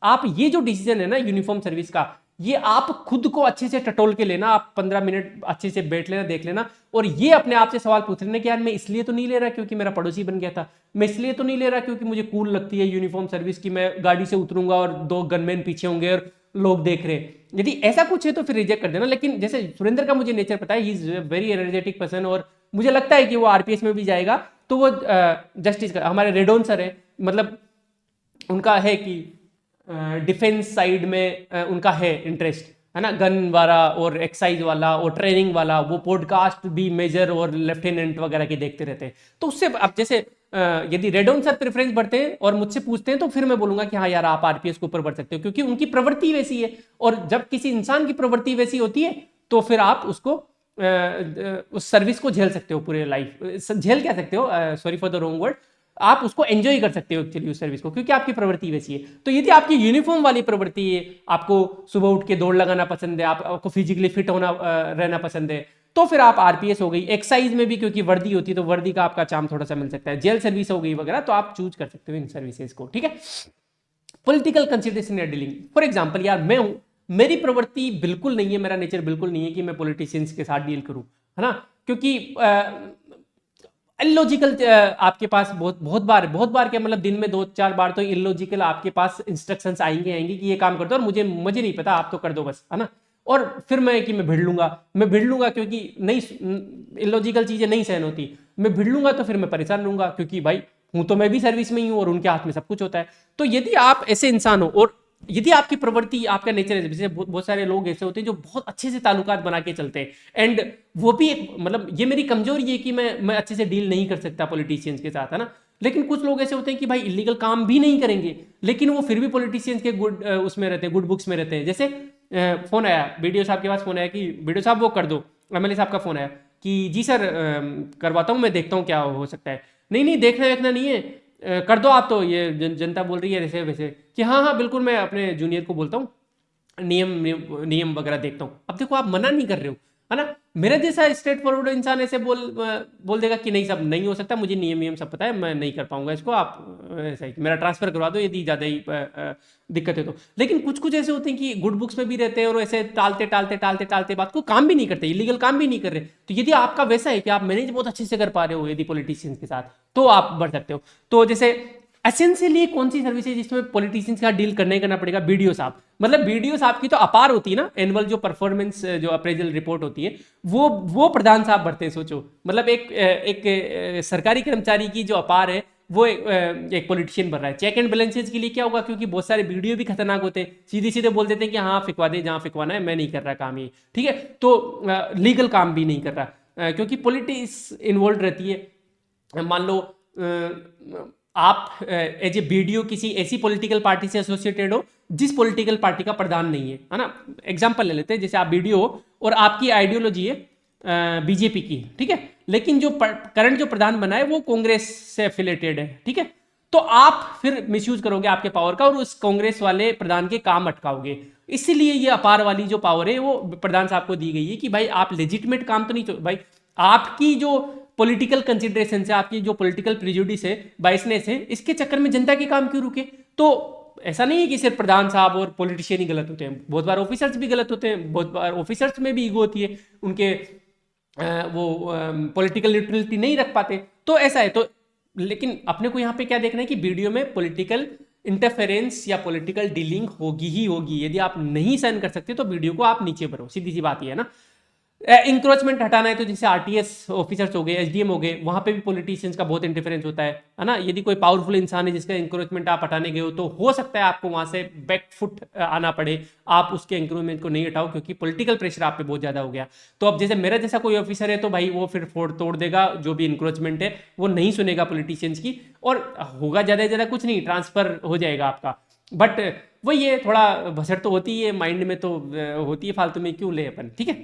आप ये जो डिसीजन है ना यूनिफॉर्म सर्विस का, ये आप खुद को अच्छे से टटोल के लेना, आप 15 मिनट अच्छे से बैठ लेना, देख लेना, और ये अपने आप से सवाल पूछ लेना कि यार मैं इसलिए तो नहीं ले रहा क्योंकि मेरा पड़ोसी बन गया था, मैं इसलिए तो नहीं ले रहा क्योंकि मुझे कूल लगती है यूनिफॉर्म सर्विस की, मैं गाड़ी से उतरूंगा और 2 गनमैन पीछे होंगे और लोग देख रहे हैं। यदि ऐसा कुछ है तो फिर रिजेक्ट कर देना। लेकिन जैसे सुरेंद्र का मुझे नेचर पता है, he is very energetic person, और मुझे लगता है कि वो आरपीएस में भी जाएगा, तो वो जस्टिस का, हमारे रेडोन सर है, मतलब उनका है कि डिफेंस साइड में उनका है इंटरेस्ट, है ना, गन वाला और एक्साइज वाला और ट्रेनिंग वाला, वो पॉडकास्ट भी मेजर और लेफ्टिनेंट वगैरह के देखते रहते हैं। तो उससे अब जैसे यदि रेडोन सर प्रेफरेंस बढ़ते हैं और मुझसे पूछते हैं तो फिर मैं बोलूंगा कि हाँ यार आप आरपीएस के ऊपर बढ़ सकते हो, क्योंकि उनकी प्रवृत्ति वैसी है। और जब किसी इंसान की प्रवृत्ति वैसी होती है तो फिर आप उसको उस सर्विस को झेल सकते हो पूरे लाइफ, झेल क्या सकते हो, sorry for the wrong word, आप उसको एंजॉय कर सकते हो एक्चुअली उस सर्विस को, क्योंकि आपकी प्रवृत्ति वैसी है। तो यदि आपकी यूनिफॉर्म वाली प्रवृत्ति है, आपको सुबह उठ के दौड़ लगाना पसंद है, आपको फिजिकली फिट होना रहना पसंद है, तो फिर आप आरपीएस हो गई। एक्साइज में भी क्योंकि वर्दी होती है तो वर्दी का आपका चार्म थोड़ा सा मिल सकता है, जेल सर्विस हो गई वगैरह, तो आप चूज कर सकते हो इन सर्विसेज को, ठीक है। पॉलिटिकल कंसिडरेशन या डीलिंग, फॉर एग्जाम्पल यार मैं हूं, मेरी प्रवृत्ति बिल्कुल नहीं है, मेरा नेचर बिल्कुल नहीं है कि मैं पॉलिटिशियंस के साथ डील करूं, है ना, क्योंकि इलॉजिकल आपके पास बहुत बार क्या, मतलब दिन में 2-4 बार तो इलॉजिकल आपके पास इंस्ट्रक्शंस आएंगे कि ये काम कर दो और मुझे नहीं पता, आप तो कर दो बस, है ना। और फिर मैं भिड़ लूंगा क्योंकि नहीं, इलॉजिकल चीजें नहीं सहन होती, मैं भिड़ लूंगा तो फिर मैं परेशान रहूंगा, क्योंकि भाई हूं तो मैं भी सर्विस में ही हूं और उनके हाथ में सब कुछ होता है। तो यदि आप ऐसे इंसान हो और यदि आपकी प्रवृत्ति, आपका नेचर है, जैसे बहुत सारे लोग ऐसे होते हैं जो बहुत अच्छे से ताल्लुकात बना के चलते हैं, एंड वो भी एक, मतलब ये मेरी कमजोरी है कि मैं अच्छे से डील नहीं कर सकता पॉलिटिशियंस के साथ, है ना। लेकिन कुछ लोग ऐसे होते हैं कि भाई इलीगल काम भी नहीं करेंगे, लेकिन वो फिर भी पॉलिटिशियंस के गुड उसमें रहते हैं, गुड बुक्स में रहते हैं। जैसे फोन आया, बीडीओ साहब के पास फोन आया कि बीडीओ साहब वो कर दो, एमएलए साहब का फोन आया कि जी सर करवाता हूँ, मैं देखता हूँ क्या हो सकता है। नहीं देखना नहीं है, कर दो आप, तो ये जनता बोल रही है ऐसे वैसे कि हाँ बिल्कुल, मैं अपने जूनियर को बोलता हूँ, नियम वगैरह देखता हूँ। अब देखो आप मना नहीं कर रहे हो, है ना। मेरा जैसा स्ट्रेट फॉरवर्ड इंसान ऐसे बोल देगा कि नहीं सब नहीं हो सकता, मुझे नियम सब पता है, मैं नहीं कर पाऊंगा इसको, आप ऐसा ही मेरा ट्रांसफर करवा दो यदि ज़्यादा ही दिक्कत है तो। लेकिन कुछ ऐसे होते हैं कि गुड बुक्स में भी रहते हैं और ऐसे टालते बात को, काम भी नहीं करते, इलीगल काम भी नहीं कर रहे। तो यदि आपका वैसा है कि आप मैनेज बहुत अच्छे से कर पा रहे हो यदि पॉलिटिशियंस के साथ, तो आप बढ़ सकते हो। तो जैसे एसेंशियली कौन सी सर्विसेज जिसमें पॉलिटिशियंस का डील करना पड़ेगा, बीडीओ साहब, मतलब बीडीओ साहब की तो अपार होती है ना, एनुअल जो परफॉर्मेंस जो अप्रेजल रिपोर्ट होती है वो प्रधान साहब भरते हैं। सोचो, मतलब एक सरकारी कर्मचारी की जो अपार है वो एक पॉलिटिशियन भर रहा है। चेक एंड बैलेंसेज के लिए क्या होगा, क्योंकि बहुत सारे बीडीओ भी खतरनाक होते हैं, सीधे बोल देते हैं कि हाँ फिकवा दे जहाँ फिकवाना है, मैं नहीं कर रहा काम ये, ठीक है। तो लीगल काम भी नहीं कर रहा, क्योंकि पॉलिटिक्स इन्वॉल्व रहती है। मान लो आप एज ए बीडीओ किसी ऐसी पॉलिटिकल पार्टी से एसोसिएटेड हो जिस पॉलिटिकल पार्टी का प्रधान नहीं है ना। एग्जांपल ले लेते हैं, जैसे आप बीडीओ हो और आपकी आइडियोलॉजी है बीजेपी की, ठीक है, लेकिन जो करंट जो प्रधान बना है वो कांग्रेस से एफिलेटेड है, ठीक है। तो आप फिर मिसयूज करोगे आपके पावर का और उस कांग्रेस वाले प्रधान के काम अटकाओगे। इसीलिए ये अपार वाली जो पावर है वो प्रधान साहब को दी गई है कि भाई आप लेजिटिमेट काम तो नहीं, भाई आपकी जो पॉलिटिकल कंसिडरेशन से, आपकी जो पॉलिटिकल प्रिजुडिस है, बायसनेस है, इसके चक्कर में जनता के काम क्यों रुके? तो ऐसा नहीं है कि सिर्फ प्रधान साहब और पॉलिटिशियन ही गलत होते हैं, बहुत बार ऑफिसर्स भी गलत होते हैं, बहुत बार ऑफिसर्स में भी ईगो होती है, उनके वो पॉलिटिकल न्यूट्रलिटी नहीं रख पाते, तो ऐसा है। तो लेकिन अपने को यहाँ पे क्या देखना है कि वीडियो में पॉलिटिकल इंटरफेरेंस या पॉलिटिकल डीलिंग होगी ही होगी। यदि आप नहीं सहन कर सकते तो वीडियो को आप नीचे भरो, सीधी सी बात ये है ना। इंक्रोचमेंट हटाना है तो जैसे आरटीएस ऑफिसर्स हो गए, एसडीएम हो गए, वहां पे भी पॉलिटिशियंस का बहुत इंटरफेरेंस होता है ना। यदि कोई पावरफुल इंसान है जिसका इंक्रोचमेंट आप हटाने गए हो तो हो सकता है आपको वहां से बैकफुट आना पड़े, आप उसके इंक्रोचमेंट को नहीं हटाओ क्योंकि पॉलिटिकल प्रेशर आप पे बहुत ज्यादा हो गया। तो अब जैसे मेरा जैसा कोई ऑफिसर है तो भाई वो फिर फोड़ तोड़ देगा, जो भी इंक्रोचमेंट है वो नहीं सुनेगा पॉलिटिशियंस की, और होगा ज्यादा से ज्यादा कुछ नहीं, ट्रांसफर हो जाएगा आपका। बट वो ये थोड़ा भसड़ तो होती है माइंड में, तो होती है, फालतू में क्यों ले अपन, ठीक है।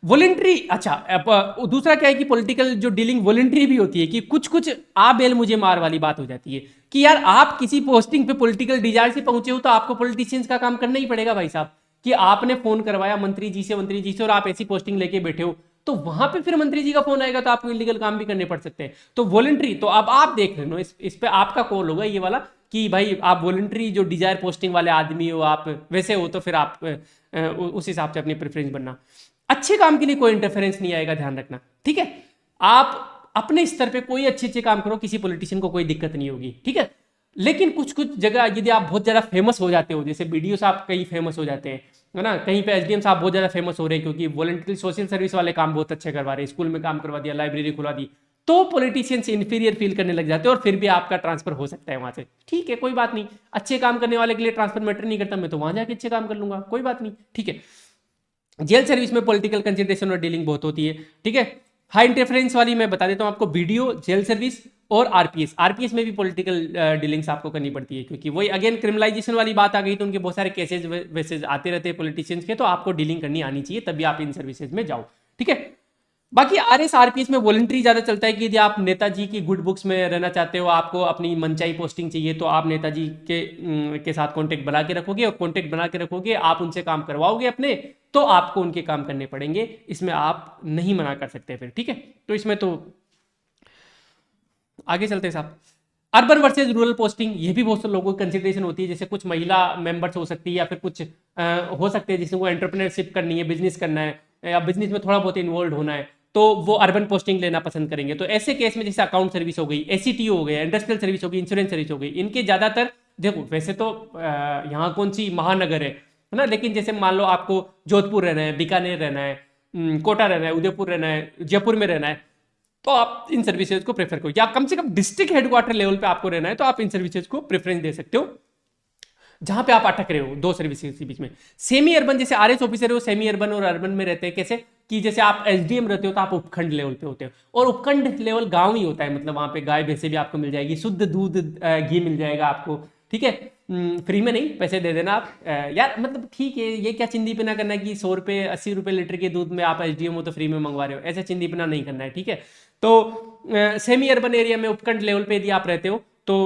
वॉलेंट्री, अच्छा दूसरा क्या है कि पॉलिटिकल जो डीलिंग वॉलेंट्री भी होती है, कि कुछ कुछ आ बेल मुझे मार वाली बात हो जाती है कि यार आप किसी पोस्टिंग पे पॉलिटिकल डिजायर से पहुंचे हो तो आपको पॉलिटिशियंस का काम करना ही पड़ेगा भाई साहब। कि आपने फोन करवाया मंत्री जी से और आप ऐसी पोस्टिंग लेके बैठे हो, तो वहां पे फिर मंत्री जी का फोन आएगा तो आपको इलीगल काम भी करने पड़ सकते हैं। तो वॉलेंट्री, तो अब आप देख लेना, इस पे आपका कॉल होगा ये वाला कि भाई आप वॉलेंट्री जो डिजायर पोस्टिंग वाले आदमी हो, आप वैसे हो तो फिर आप उस हिसाब से अपनी प्रेफरेंस बनना। अच्छे काम के लिए कोई इंटरफेरेंस नहीं आएगा, ध्यान रखना, ठीक है। आप अपने स्तर पे कोई अच्छे काम करो, किसी पॉलिटिशियन को कोई दिक्कत नहीं होगी, ठीक है। लेकिन कुछ कुछ जगह यदि आप बहुत ज्यादा फेमस हो जाते हो, जैसे बीडीओ साहब कहीं फेमस हो जाते हैं, है ना, कहीं पे एसडीएम साहब बहुत ज्यादा फेमस हो रहे हैं क्योंकि वॉलंटरी सोशल सर्विस वाले काम बहुत अच्छे करवा रहे हैं, स्कूल में काम करवा दिया, लाइब्रेरी खुला दी, तो पॉलिटिशियंस इंफीरियर फील करने लग जाते हैं और फिर भी आपका ट्रांसफर हो सकता है वहां से, ठीक है, कोई बात नहीं। अच्छे काम करने वाले के लिए ट्रांसफर मैटर नहीं करता, मैं तो वहां जाके अच्छे काम कर लूंगा, कोई बात नहीं, ठीक है। जेल सर्विस में पॉलिटिकल कंसिडरेशन और डीलिंग बहुत होती है, ठीक है। हाई इंटरफेरेंस वाली मैं बता देता हूं आपको, वीडियो, जेल सर्विस और आरपीएस में भी पॉलिटिकल डीलिंग्स आपको करनी पड़ती है, क्योंकि वही अगेन क्रिमिनलाइजेशन वाली बात आ गई, तो उनके बहुत सारे केसेज वैसेज आते रहते हैं पॉलिटिशियंस के, तो आपको डीलिंग करनी आनी चाहिए, तभी आप इन सर्विसेज में जाओ, ठीक है। बाकी आरएस आरपीएस में वॉलंटरी ज्यादा चलता है कि यदि आप नेताजी की गुड बुक्स में रहना चाहते हो, आपको अपनी मनचाही पोस्टिंग चाहिए, तो आप नेताजी के साथ कांटेक्ट बना के रखोगे, और कांटेक्ट बना के रखोगे, आप उनसे काम करवाओगे अपने, तो आपको उनके काम करने पड़ेंगे, इसमें आप नहीं मना कर सकते फिर, ठीक है। तो इसमें तो आगे चलते हैं साहब। अर्बन वर्सेज रूरल पोस्टिंग, ये भी बहुत से लोगों की कंसिडरेशन होती है, जैसे कुछ महिला मेंबर्स हो सकती है या फिर कुछ हो सकते हैं जिसको एंटरप्रेन्योरशिप करनी है, बिजनेस करना है या बिजनेस में थोड़ा बहुत इन्वॉल्व होना है, तो वो अर्बन पोस्टिंग लेना पसंद करेंगे। तो ऐसे केस में जैसे अकाउंट सर्विस हो गई, एसीटीओ हो गया, इंडस्ट्रियल सर्विस हो गई, इंश्योरेंस सर्विस हो गई, इनके ज्यादातर देखो वैसे तो यहाँ कौन सी महानगर है ना, लेकिन जैसे मान लो आपको जोधपुर रहना है, बीकानेर रहना है, कोटा रहना है, उदयपुर रहना है, जयपुर में रहना है, तो आप इन सर्विसेज को प्रेफर करो, या कम से कम डिस्ट्रिक्ट हेडक्वार्टर लेवल पे आपको रहना है तो आप इन सर्विसेज को प्रेफरेंस दे सकते हो, जहां पे आप अटक रहे हो दो सर्विसेज के बीच में। सेमी अर्बन, जैसे आरएस ऑफिसर हो, सेमी अर्बन और अर्बन में रहते हैं, कैसे कि जैसे आप एसडीएम रहते हो तो आप उपखंड लेवल पे होते हो, और उपखंड लेवल गांव ही होता है, मतलब वहां पे गाय भैंसे भी आपको मिल जाएगी, शुद्ध दूध घी मिल जाएगा आपको, ठीक है, फ्री में नहीं, पैसे दे देना आप यार, मतलब ठीक है, ये क्या चिंदी पिना करना है कि 100 रुपये 80 रुपये लीटर के दूध में आप एसडीएम हो तो फ्री में मंगवा रहे हो, ऐसा चिंदी पिना नहीं करना है, ठीक है। तो सेमी अर्बन एरिया में उपखंड लेवल पे यदि आप रहते हो तो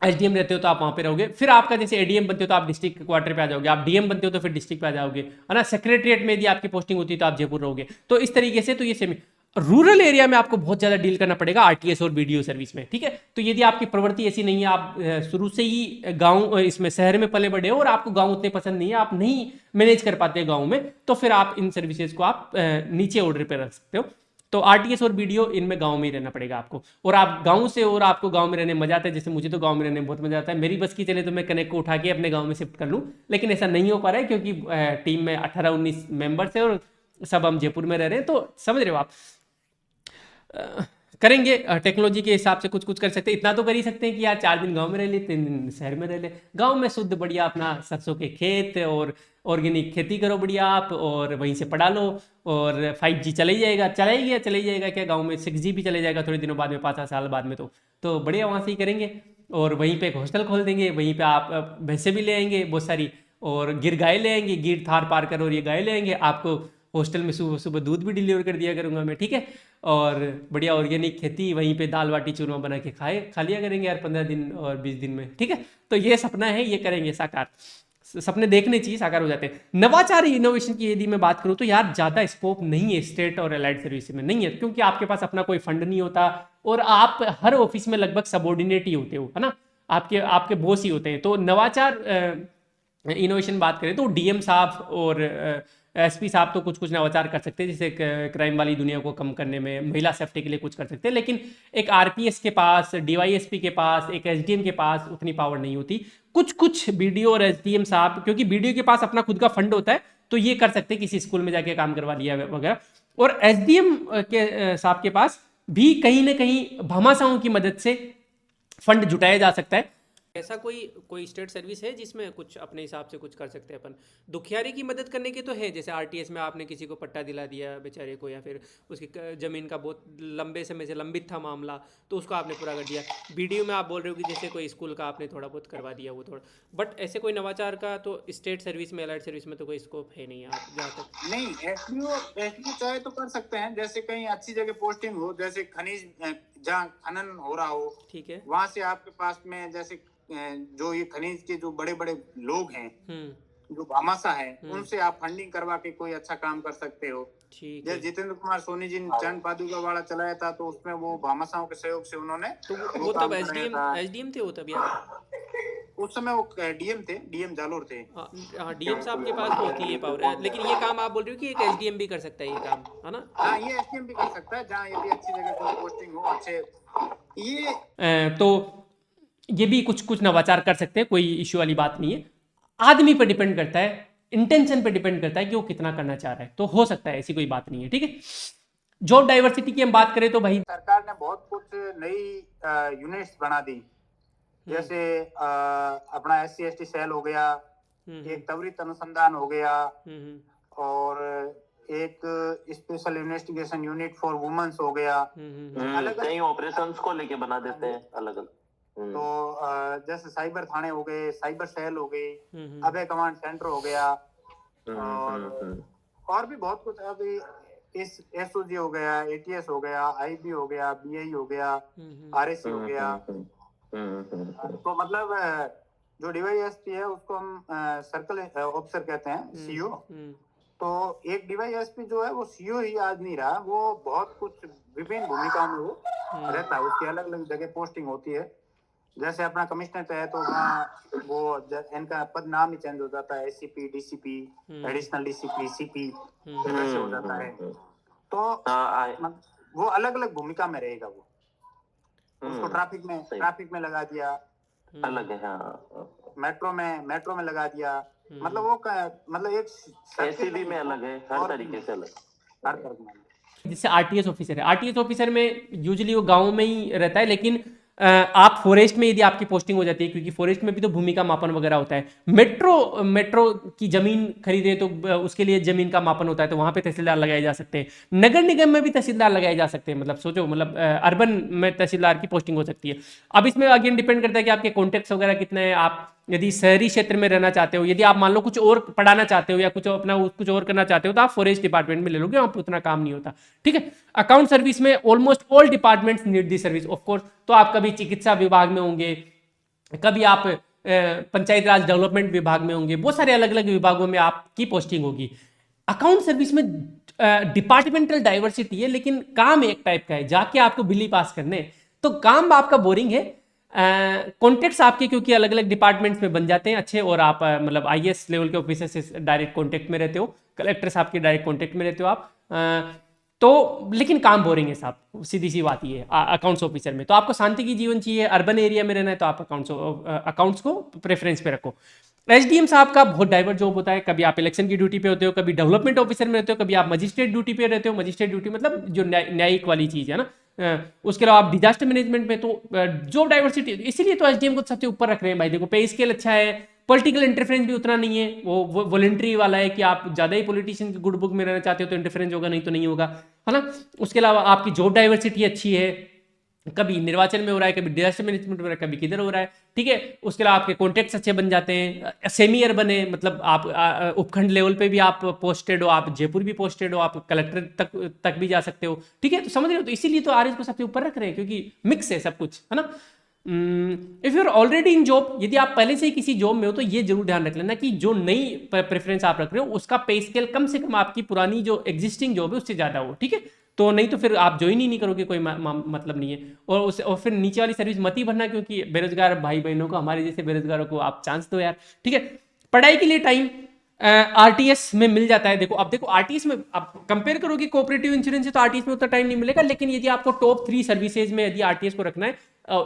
एसडीएम रहते हो तो आप वहां पे रहोगे, फिर आपका जैसे एडीएम बनते हो तो आप डिस्ट्रिक्ट क्वार्टर पे आ जाओगे, आप डीएम बनते हो तो फिर डिस्ट्रिक्ट पे आ जाओगे, है ना। सेक्रेटरिएट में यदि आपकी पोस्टिंग होती है तो आप जयपुर रहोगे। तो इस तरीके से तो ये सेमी रूरल एरिया में आपको बहुत ज्यादा डील करना पड़ेगा आरटीएस और बीडीओ सर्विस में, ठीक है। तो यदि आपकी प्रवृत्ति ऐसी नहीं है, आप शुरू से ही गांव इसमें शहर में पले बढ़े हो और आपको गांव उतने पसंद नहीं है, आप नहीं मैनेज कर पाते गांव में, तो फिर आप इन सर्विसेज को आप नीचे ऑर्डर पे रख सकते हो। तो आरटीएस और बीडीओ इनमें गांव में ही रहना पड़ेगा आपको, और आप गांव से, और आपको गांव में रहने मजा आता है, जैसे मुझे तो गांव में रहने में बहुत मजा आता है, मेरी बस की चले तो मैं कनेक्ट को उठा के अपने गांव में शिफ्ट कर लूं, लेकिन ऐसा नहीं हो पा रहा है क्योंकि टीम में 18-19 मेंबर्स है और सब हम जयपुर में रह रहे हैं, तो समझ रहे हो आप। करेंगे टेक्नोलॉजी के हिसाब से कुछ कर सकते हैं, इतना तो कर ही सकते हैं कि यार 4 दिन गांव में रह ले, 3 दिन शहर में रह ले। गांव में शुद्ध बढ़िया अपना सरसों के खेत और ऑर्गेनिक खेती करो बढ़िया आप, और वहीं से पढ़ा लो, और 5G चला ही जाएगा क्या, गांव में 6G भी चले जाएगा थोड़े दिनों बाद में, 5 साल बाद में, तो बढ़िया वहाँ से ही करेंगे। और वहीं पे एक हॉस्टल खोल देंगे, वहीं पे आप भैंसे भी ले आएंगे बहुत सारी, और गिर गाय ले आएंगे, गिर थार पार कर और ये गाय ले आएंगे, आपको हॉस्टल में सुबह सुबह दूध भी डिलीवर कर दिया करूंगा मैं, ठीक है। और बढ़िया ऑर्गेनिक खेती, वहीं पे दाल बाटी चूरमा बना के खा लिया करेंगे यार 15 दिन और 20 दिन में, ठीक है। तो ये सपना है, ये करेंगे साकार, सपने देखने चाहिए, साकार हो जाते हैं। नवाचार इनोवेशन की यदि मैं बात करूं तो यार ज़्यादा स्कोप नहीं है स्टेट और एलाइड सर्विस में, नहीं है, क्योंकि आपके पास अपना कोई फंड नहीं होता और आप हर ऑफिस में लगभग सबॉर्डिनेट ही होते हो, है ना, आपके आपके बॉस ही होते हैं। तो नवाचार इनोवेशन बात करें तो डीएम साहब और एसपी साहब तो कुछ कुछ नवाचार कर सकते हैं, जैसे क्राइम वाली दुनिया को कम करने में, महिला सेफ्टी के लिए कुछ कर सकते हैं, लेकिन एक आरपीएस के पास, डीवाईएसपी के पास, एक एसडीएम के पास उतनी पावर नहीं होती। कुछ कुछ बीडीओ और एसडीएम साहब, क्योंकि बीडीओ के पास अपना खुद का फंड होता है तो ये कर सकते हैं, किसी स्कूल में जाके काम करवा लिया वगैरह। और एसडीएम के साहब के पास भी कहीं ना कहीं भामाशाहों की मदद से फंड जुटाया जा सकता है। ऐसा कोई स्टेट सर्विस है जिसमें कुछ अपने हिसाब से कुछ कर सकते हैं अपन? दुखियारी की मदद करने के तो है, जैसे आरटीएस में आपने किसी को पट्टा दिला दिया बेचारे को, या फिर उसकी ज़मीन का बहुत लंबे समय से लंबित था मामला तो उसको आपने पूरा कर दिया। बीडीओ में आप बोल रहे हो कि जैसे कोई स्कूल का आपने थोड़ा बहुत करवा दिया वो थोड़ा, बट ऐसे कोई नवाचार का तो स्टेट सर्विस में, एलाइड सर्विस में तो कोई स्कोप है नहीं आप जहाँ तक। नहीं, एसडीओ चाहे तो कर सकते हैं, जैसे कहीं अच्छी जगह पोस्टिंग हो, जैसे खनिज जहाँ खनन हो रहा हो, ठीक है, वहां से आपके पास में जैसे जो ये खनिज के जो बड़े बड़े लोग हैं, जो भामाशाह है, उनसे आप फंडिंग करवा के कोई अच्छा काम कर सकते हो। ठीक है। जैसे जितेंद्र कुमार सोनी जी ने चंद पादुका वाला चलाया था, तो उसमें वो भामाशाहों के सहयोग से उन्होंने तो वो तब एसडीएम थे वो तब यार? उस समय वो डीएम थे, डीएम जालोर थे। हाँ, डीएम साहब के पास होती है पावर, लेकिन ये काम आप बोल रहे हो कि एक एसडीएम भी कर सकता है ये काम, है ना? हाँ, ये एसडीएम भी कर सकता है, जहाँ यदि अच्छी जगह कोई पोस्टिंग हो, अच्छे ये तो ये भी कुछ कुछ नवाचार कर सकते हैं, कोई इश्यू वाली बात नहीं है। आदमी पर डिपेंड करता है, इंटेंशन पे डिपेंड करता है कि वो कितना करना चाह रहा है, तो हो सकता है, ऐसी कोई बात नहीं है, ठीक है। जॉब डाइवर्सिटी की हम बात करें तो भाई सरकार ने बहुत कुछ नई यूनिट्स बना दी, जैसे अपना SC/ST सेल हो गया, एक त्वरित अनुसंधान हो गया, और एक special investigation unit for womens हो गया। अलग कई ऑपरेशंस को लेके बना देते हैं अलग अलग। तो जैसे साइबर थाने हो गए, साइबर सेल हो गई, अभय कमांड सेंटर हो गया, और भी बहुत कुछ। अभी इस SOG हो गया, ATS हो गया, IB हो गया, BI हो गया, RSC हो गया। तो मतलब जो DYSP है उसको हम सर्कल ऑफिसर कहते हैं, CO। तो एक DYSP जो है वो CO ही आज नहीं रहा, वो बहुत कुछ विभिन्न भूमिकाओं में वो रहता है, उसकी अलग अलग जगह पोस्टिंग होती है। जैसे अपना कमिश्नर है तो वहाँ वो इनका पद नाम ही चेंज हो जाता है, SCP, DCP, additional DCP, CP वैसे हो जाता है। तो वो अलग अलग भूमिका में रहेगा, वो उसको ट्रैफिक में लगा दिया, अलग है, हाँ। मेट्रो में लगा दिया, मतलब वो मतलब एक SCB में अलग है, हर तरीके से अलग, हर तरह में। जैसे आरटीएस ऑफिसर है, आरटीएस ऑफिसर में यूजुअली वो गांव में ही रहता है, लेकिन आप फॉरेस्ट में यदि आपकी पोस्टिंग हो जाती है, क्योंकि फॉरेस्ट में भी तो भूमि का मापन वगैरह होता है। मेट्रो की जमीन खरीदे तो उसके लिए जमीन का मापन होता है, तो वहां पे तहसीलदार लगाए जा सकते हैं। नगर निगम में भी तहसीलदार लगाए जा सकते हैं, मतलब सोचो, मतलब अर्बन में तहसीलदार की पोस्टिंग हो सकती है। अब इसमें अगेन डिपेंड करता है कि आपके कॉन्टेक्ट्स वगैरह कितने हैं। आप यदि शहरी क्षेत्र में रहना चाहते हो, यदि आप मान लो कुछ और पढ़ाना चाहते हो या कुछ और करना चाहते हो, तो आप फॉरेस्ट डिपार्टमेंट में ले लोगे, वहाँ पर उतना काम नहीं होता, ठीक है। अकाउंट सर्विस में almost all departments need the service of course. तो आप कभी चिकित्सा विभाग में होंगे, कभी आप पंचायत राज डेवलपमेंट विभाग में होंगे, बहुत सारे अलग अलग विभागों में आपकी पोस्टिंग होगी। अकाउंट सर्विस में डिपार्टमेंटल डाइवर्सिटी है, लेकिन काम एक टाइप का है, जाके आपको बिल्ली पास करने, तो काम आपका बोरिंग है। कॉन्टेक्ट्स आपके क्योंकि अलग अलग डिपार्टमेंट्स में बन जाते हैं अच्छे, और आप मतलब IAS लेवल के ऑफिसर से डायरेक्ट कॉन्टेक्ट में रहते हो, कलेक्टर साहब के डायरेक्ट कॉन्टेक्ट में रहते हो आप, तो लेकिन काम बोरिंग है साहब, सीधी सी बात ये है अकाउंट्स ऑफिसर में। तो आपको शांति की जीवन चाहिए, अर्बन एरिया में रहना है, तो आप अकाउंट्स को प्रेफरेंस पे रखो। SDM साहब का बहुत डाइवर्स जॉब होता है, कभी आप इलेक्शन की ड्यूटी पे होते हो, कभी डेवलपमेंट ऑफिसर में रहते हो, कभी आप मजिस्ट्रेट ड्यूटी पे रहते हो। मजिस्ट्रेट ड्यूटी मतलब जो न्यायिक वाली चीज़ है ना, उसके अलावा आप डिजास्टर मैनेजमेंट में, तो जॉब डाइवर्सिटी, इसीलिए तो SDM को सबसे ऊपर रख रहे हैं भाई। देखो पे स्केल अच्छा है, पॉलिटिकल इंटरफेरेंस भी उतना नहीं है, वो वॉलंटरी वाला है कि आप ज़्यादा ही पॉलिटिशियन की गुड बुक में रहना चाहते हो तो इंटरफेरेंस होगा, नहीं तो नहीं होगा, है ना। उसके अलावा आपकी जॉब डाइवर्सिटी अच्छी है, कभी निर्वाचन में हो रहा है, कभी डिजास्टर मैनेजमेंट में हो रहा है, कभी किधर हो रहा है, ठीक है। उसके अलावा आपके कॉन्टेक्ट्स अच्छे बन जाते हैं, सेमी अर्बन है, मतलब आप उपखंड लेवल पे भी आप पोस्टेड हो, आप जयपुर भी पोस्टेड हो, आप कलेक्टर तक भी जा सकते हो, ठीक है। तो समझ रहे हो, तो इसीलिए तो RS को सबसे ऊपर रख रहे हैं, क्योंकि मिक्स है सब कुछ, है ना। If you are already in job, यदि आप पहले से ही किसी जॉब में हो तो ये जरूर ध्यान रख लेना कि जो नई प्रेफरेंस आप रख रहे हो उसका पे स्केल कम से कम आपकी पुरानी जो एग्जिस्टिंग जॉब है उससे ज़्यादा हो, ठीक है। तो नहीं तो फिर आप ज्वाइन ही नहीं करोगे, कोई मतलब नहीं है। और फिर नीचे वाली सर्विस मत ही भरना, क्योंकि बेरोजगार भाई बहनों को, हमारे जैसे बेरोजगारों को आप चांस दो यार, ठीक है। पढ़ाई के लिए टाइम आरटीएस में मिल जाता है। देखो अब देखो आरटीएस में आप कंपेयर करोगे कोऑपरेटिव इंश्योरेंस से तो आरटीएस में उतना टाइम नहीं मिलेगा, लेकिन यदि आपको टॉप 3 सर्विसेज में यदि आरटीएस को रखना है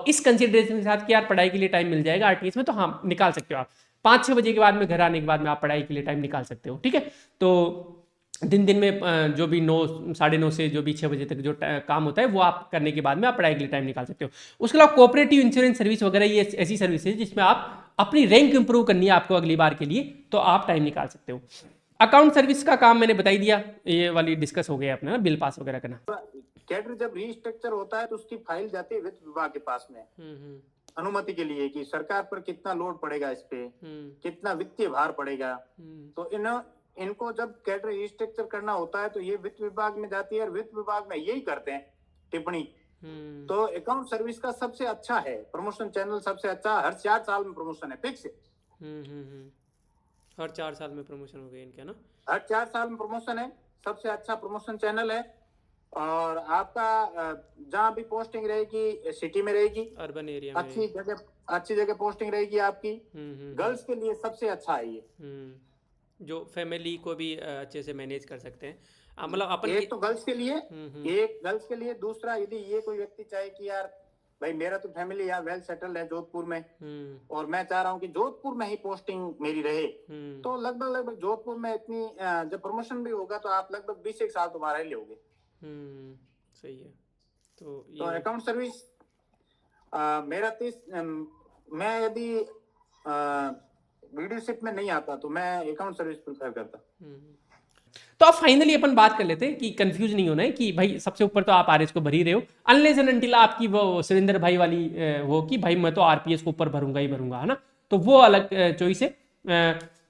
इस कंसिडरेशन के साथ कि यार पढ़ाई के लिए टाइम मिल जाएगा आरटीएस में, तो हाँ निकाल सकते हो आप। 5-6 बजे के बाद में घर आने के बाद में आप पढ़ाई के लिए टाइम निकाल सकते हो, ठीक है। तो दिन में जो भी 9 साढ़े 9 से जो भी 6 बजे तक जो काम होता है वो आप करने के बाद में आप पढ़ाई के लिए टाइम निकाल सकते हो। उसके अलावा कोऑपरेटिव इंश्योरेंस सर्विस वगैरह ये ऐसी सर्विस है जिसमें आप अपनी रैंक इंप्रूव करनी है आपको अगली बार के लिए, तो आप टाइम निकाल सकते हो। अकाउंट सर्विस का काम मैंने बता ही दिया, ये वाली डिस्कस हो गया अपना, बिल पास वगैरह करना। कैडर जब रीस्ट्रक्चर होता है तो उसकी फाइल जाती है वित्त विभाग के पास में अनुमति के लिए कि सरकार पर कितना लोड पड़ेगा, इस पे कितना वित्तीय भार पड़ेगा। तो इनको जब कैडर रीस्ट्रक्चर करना होता है तो ये वित्त विभाग में जाती है और वित्त विभाग में यही करते हैं टिप्पणी। तो अकाउंट सर्विस का सबसे अच्छा है प्रमोशन चैनल, सबसे अच्छा, हर 4 साल में प्रमोशन है, फिक्स है। हर 4 साल में प्रमोशन हो गए इनके ना, हर 4 साल में प्रमोशन है, सबसे अच्छा प्रमोशन चैनल है। और आपका जहाँ भी पोस्टिंग रहेगी सिटी में रहेगी, अर्बन एरिया में अच्छी जगह पोस्टिंग रहेगी आपकी। गर्ल्स के लिए सबसे अच्छा है ये, जो फैमिली को भी अच्छे से मैनेज कर सकते हैं। मतलब अपन एक तो गर्ल्स के लिए, एक गर्ल्स के लिए, दूसरा यदि ये कोई व्यक्ति चाहे कि यार भाई मेरा तो फैमिली यार वेल सेटल्ड है जोधपुर में और मैं चाह रहा हूँ कि जोधपुर में ही पोस्टिंग मेरी रहे, तो लगभग जोधपुर में इतनी जब प्रमोशन भी होगा तो आप लगभग 20 साल तुम्हारा ही लोगे। सही है। तो अकाउंट सर्विस मेरा मैं यदि लीडरशिप में नहीं आता तो मैं अकाउंट सर्विस प्रेफर करता। तो अब फाइनली अपन बात कर लेते हैं कि कंफ्यूज नहीं होना है कि भाई सबसे ऊपर तो आप आरएस को भर ही रहे हो, अनलेस एंड अनटिल आपकी वो सुरेंद्र भाई वाली वो कि भाई मैं तो आरपीएस को ऊपर भरूंगा ही भरूंगा, है ना, तो वो अलग चॉइस है।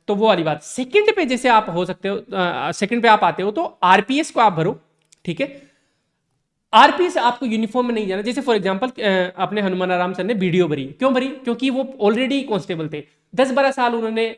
तो वो वाली बात। सेकंड पे जैसे आप हो सकते हो, सेकंड पे आप आते हो तो आरपीएस को आप भरो, ठीक है। आरपीएस आपको यूनिफॉर्म में नहीं जाना। जैसे फॉर एग्जांपल अपने हनुमान आराम सर ने बीडीओ भरी, क्यों भरी? क्योंकि वो ऑलरेडी कांस्टेबल थे, 10-12 साल उन्होंने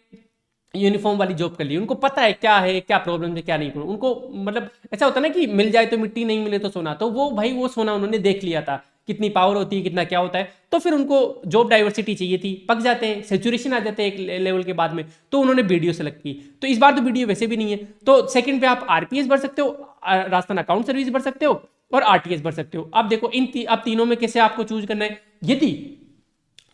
यूनिफॉर्म वाली जॉब कर ली, उनको पता है क्या प्रॉब्लम है क्या नहीं प्रॉब्लम। उनको मतलब ऐसा होता है ना कि मिल जाए तो मिट्टी, नहीं मिले तो सोना, तो वो भाई वो सोना उन्होंने देख लिया था कितनी पावर होती है, कितना क्या होता है। तो फिर उनको जॉब डाइवर्सिटी चाहिए थी, पक जाते हैं, सेचुरेशन आ जाते हैं एक लेवल के बाद में, तो उन्होंने बीडीओ सेलेक्ट की। तो इस बार तो बीडीओ वैसे भी नहीं है, तो सेकंड पे आप आरपीएस भर सकते हो, राजस्थान अकाउंट सर्विस भर सकते हो और आरटीएस भर सकते हो। अब देखो अब तीनों में कैसे आपको चूज करना है। यदि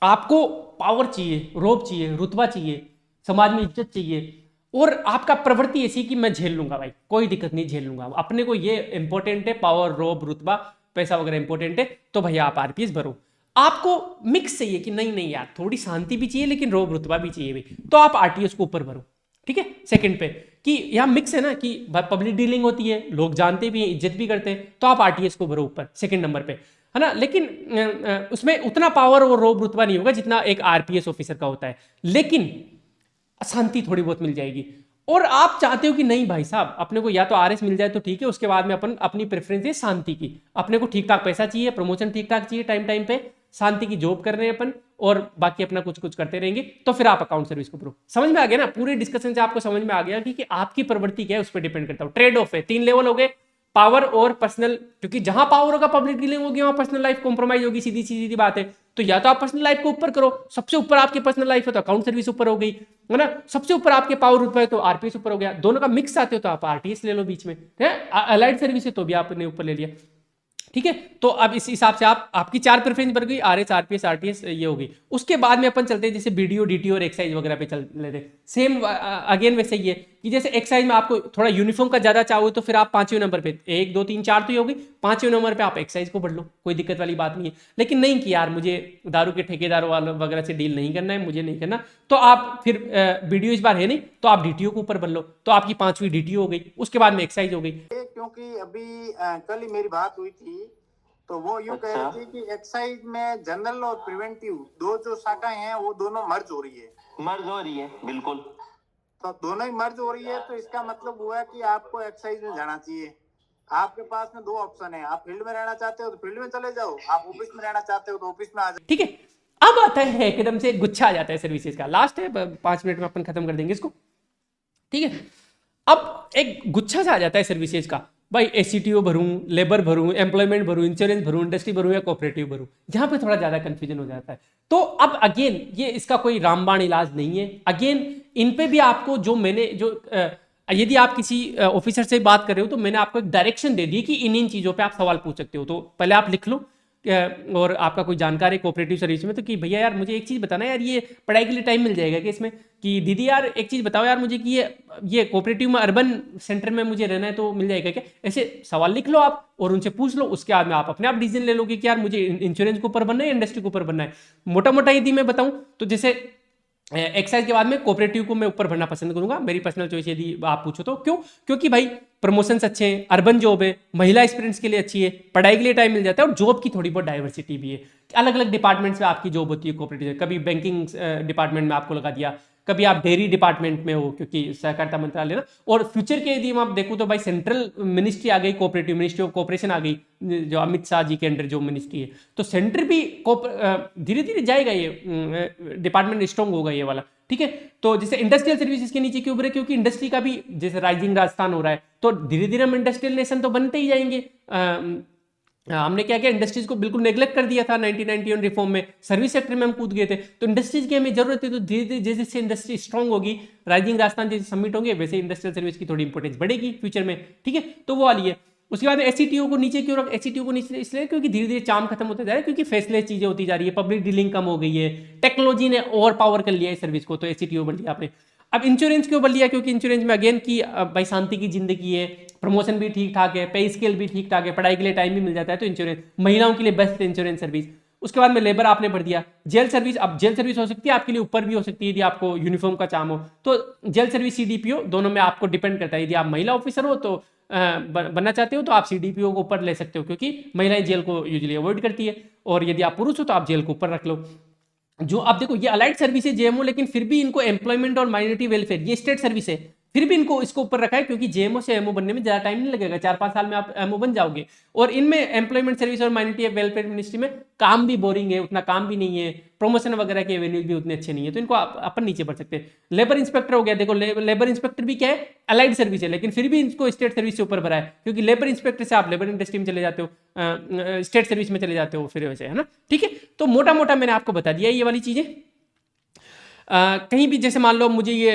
आपको पावर चाहिए, रोब चाहिए, रुतबा चाहिए, समाज में इज्जत चाहिए और आपका प्रवृत्ति ऐसी कि मैं झेल लूंगा भाई, कोई दिक्कत नहीं, झेल लूंगा, अपने को ये इंपॉर्टेंट है, पावर, रोब, रुतबा, पैसा वगैरह इंपॉर्टेंट है, तो भैया आप आरपीएस भरो। आपको मिक्स चाहिए कि नहीं यार थोड़ी शांति भी चाहिए लेकिन रोब रुतबा भी चाहिए भाई, तो आप आरटीएस को ऊपर भरो, ठीक है। सेकंड पे कि यहाँ मिक्स है ना कि पब्लिक डीलिंग होती है, लोग जानते भी हैं, इज्जत भी करते हैं, तो आप आरटीएस को भरो ऊपर सेकंड नंबर पे, है ना। लेकिन उसमें उतना पावर और रोब रुतबा नहीं होगा जितना एक आरपीएस ऑफिसर का होता है, लेकिन शांति थोड़ी बहुत मिल जाएगी। और आप चाहते हो कि नहीं भाई साहब अपने को या तो आरएस मिल जाए तो ठीक है, उसके बाद में अपन अपनी प्रेफरेंस है शांति की, अपने को ठीक ठाक पैसा चाहिए, प्रमोशन ठीक ठाक चाहिए, टाइम पे शांति की जॉब कर रहे हैं अपन और बाकी अपना कुछ करते रहेंगे, तो फिर आप अकाउंट सर्विस को भरो। समझ में आ गया ना, पूरे डिस्कशन से आपको समझ में आ गया कि आपकी प्रवृत्ति क्या है, उस पर डिपेंड करता है। ट्रेड ऑफ है, 3 लेवल हो गए, पावर और पर्सनल, क्योंकि जहां पावर होगा पब्लिक डीलिंग होगी वहां पर्सनल लाइफ कॉम्प्रोमाइज होगी, सीधी बात है। तो या तो आप पर्सनल लाइफ को ऊपर करो, सबसे ऊपर आपकी पर्सनल लाइफ है तो अकाउंट सर्विस ऊपर हो गई, है ना। सबसे ऊपर आपके पावर रुतबा है तो आरपीएस ऊपर हो गया, दोनों का मिक्स आते हो तो आप आरटीएस ले लो बीच में, है अलाइड सर्विस है तो भी आपने ऊपर ले लिया, ठीक है। तो अब इस हिसाब से आपकी 4 प्रेफरेंस बन गई, आरएस, आरपीएस, आरटीएस ये होगी। उसके बाद में अपन चलते हैं जैसे बीडीओ, डीटीओ और एक्साइज वगैरह पे चल लेते हैं। सेम अगेन वैसे ही है कि जैसे एक्साइज में आपको थोड़ा यूनिफॉर्म का ज्यादा चाहो तो फिर आप 5वें नंबर पे 1 2 3 4 तो ही होगी, 5वें नंबर पे आप एक्साइज को बढ़ लो, कोई दिक्कत वाली बात नहीं है। लेकिन नहीं कि यार मुझे दारू के ठेकेदारों वालों वगैरह से डील नहीं करना है, मुझे नहीं करना, तो आप फिर बीडीओ इस बार है नहीं तो आप डीटीओ को ऊपर बढ़ लो, तो आपकी 5वीं डीटीओ हो गई, उसके बाद में एक्साइज हो गई। क्योंकि अभी कल ही मेरी बात हुई थी तो वो यूं कह रही थी कि एक्साइज में जनरल और प्रिवेंटिव दो जो शाखाएं हैं वो दोनों मर्ज हो रही है, बिल्कुल। तो दोनों ही मर्ज हो रही है, तो इसका मतलब हुआ कि आपको एक्साइज में जाना चाहिए। आपके पास में 2 ऑप्शन है, आप फील्ड में रहना चाहते हो तो फील्ड में चले जाओ, आप ऑफिस में रहना चाहते हो तो ऑफिस में आ जाओ, ठीक है। अब आता है एकदम से गुच्छा आ जाता है सर्विसेज का, लास्ट है 5 मिनट में अपन खत्म कर देंगे इसको, ठीक है। अब एक गुच्छा सा आ जाता है सर्विसेज का, भाई एसीटीओ भरूं, लेबर भरूं, एम्प्लॉयमेंट भरूं, इंश्योरेंस भरूं, इंडस्ट्री भरूं या कोऑपरेटिव भरूं, जहां पे थोड़ा ज्यादा कंफ्यूजन हो जाता है। तो अब अगेन ये इसका कोई रामबाण इलाज नहीं है। अगेन इन पे भी आपको जो मैंने जो यदि आप किसी ऑफिसर से बात कर रहे हो तो मैंने आपको एक डायरेक्शन दे दी कि इन चीजों पे आप सवाल पूछ सकते हो। तो पहले आप लिख लो और आपका कोई जानकार है कोऑपरेटिव सर्विस में, तो कि भैया यार मुझे एक चीज़ बताना यार, ये पढ़ाई के लिए टाइम मिल जाएगा कि इसमें, कि दीदी यार एक चीज़ बताओ यार मुझे कि ये कोऑपरेटिव में अर्बन सेंटर में मुझे रहना है तो मिल जाएगा क्या? ऐसे सवाल लिख लो आप और उनसे पूछ लो, उसके बाद में आप अपने आप डिसीजन ले लोगे कि यार मुझे इंश्योरेंस के ऊपर बनना है, इंडस्ट्री के ऊपर बनना है। मोटा मोटा यदि मैं बताऊं तो जैसे एक्साइज के बाद में कोऑपरेटिव को मैं ऊपर भरना पसंद करूंगा, मेरी पर्सनल चॉइस यदि आप पूछो तो। क्यों? क्योंकि भाई प्रमोशंस अच्छे हैं, अर्बन जॉब है, महिला एक्सपीरियंस के लिए अच्छी है, पढ़ाई के लिए टाइम मिल जाता है और जॉब की थोड़ी बहुत डाइवर्सिटी भी है। अलग अलग डिपार्टमेंट्स में आपकी जॉब होती है कोऑपरेटिव, कभी बैंकिंग डिपार्टमेंट में आपको लगा दिया, कभी आप डेयरी डिपार्टमेंट में हो क्योंकि सहकारिता मंत्रालय ना। और फ्यूचर के यदि आप देखो तो भाई सेंट्रल मिनिस्ट्री आ गई, कोऑपरेटिव मिनिस्ट्री ऑफ कोऑपरेशन आ गई, जो अमित शाह जी के अंडर जो मिनिस्ट्री है, तो सेंटर भी धीरे धीरे जाएगा, ये डिपार्टमेंट स्ट्रॉन्ग होगा ये वाला, ठीक है। तो जैसे इंडस्ट्रियल सर्विसेज के नीचे क्यों उभरे? क्योंकि इंडस्ट्री का भी जैसे राइजिंग राजस्थान हो रहा है, तो धीरे धीरे हम इंडस्ट्रियल नेशन तो बनते ही जाएंगे। हमने क्या किया, इंडस्ट्रीज को बिल्कुल नेग्लेक्ट कर दिया था 1991 रिफॉर्म में, सर्विस सेक्टर में हम कूद गए थे, तो इंडस्ट्रीज की हमें जरूरत है। तो धीरे धीरे जैसे जैसे इंडस्ट्री स्ट्रॉन्ग होगी, राइजिंग राजस्थान जैसे सबमिट होंगे, वैसे इंडस्ट्रियल सर्विस की थोड़ी इंपॉर्टेंस बढ़ेगी फ्यूचर में, ठीक है। तो वो वाली है। उसके बाद एससीटीओ को नीचे क्यों रख, एससीटीओ को नीचे इसलिए क्योंकि धीरे धीरे चार्म खत्म होता जा रहा है, क्योंकि फेसलेस चीजें होती जा रही है, पब्लिक डीलिंग कम हो गई है, टेक्नोलॉजी ने ओवर पावर कर लिया है सर्विस को, तो एससीटीओ बन लिया आपने। अब इंश्योरेंस क्यों बन लिया? क्योंकि इंश्योरेंस में अगेन की भाई शांति की जिंदगी है, प्रमोशन भी ठीक ठाक है, पे स्केल भी ठीक ठाक है, पढ़ाई के लिए टाइम भी मिल जाता है, तो इंश्योरेंस महिलाओं के लिए बेस्ट है इंश्योरेंस सर्विस। उसके बाद में लेबर आपने भर दिया, जेल सर्विस। अब जेल सर्विस हो सकती है आपके लिए ऊपर भी हो सकती है यदि आपको यूनिफॉर्म का चाम हो, तो जेल सर्विस सीडीपीओ दोनों में आपको डिपेंड करता है। यदि आप महिला ऑफिसर हो तो बनना चाहते हो तो आप सीडीपीओ को ऊपर ले सकते हो, क्योंकि महिलाएं जेल को यूजुअली अवॉइड करती है, और यदि आप पुरुष हो तो आप जेल को ऊपर रख लो। जो अब देखो ये अलाइड सर्विस है जेएमओ, लेकिन फिर भी इनको एम्प्लॉयमेंट और माइनॉरिटी वेलफेयर ये स्टेट सर्विस है, फिर भी इनको इसको ऊपर रखा है, क्योंकि जेएमओ से एमओ बनने में ज्यादा टाइम नहीं लगेगा, 4-5 साल में आप एमओ बन जाओगे। और इनमें एम्प्लॉयमेंट सर्विस और माइनॉरिटी वेलफेयर मिनिस्ट्री में काम भी बोरिंग है, उतना काम भी नहीं है, प्रमोशन वगैरह के एवेन्यूज भी उतने अच्छे नहीं है, तो इनको अपन नीचे बढ़ सकते हैं। लेबर इंस्पेक्टर हो गया, देखो लेबर इंस्पेक्टर भी क्या है, अलाइड सर्विस है, लेकिन फिर भी इनको स्टेट सर्विस से ऊपर भरा है, क्योंकि लेबर इंस्पेक्टर से आप लेबर इंडस्ट्री में चले जाते हो, स्टेट सर्विस में चले जाते हो, फिर वैसे है ना, ठीक है। तो मोटा मोटा मैंने आपको बता दिया ये वाली चीजें। कहीं भी जैसे मान लो मुझे ये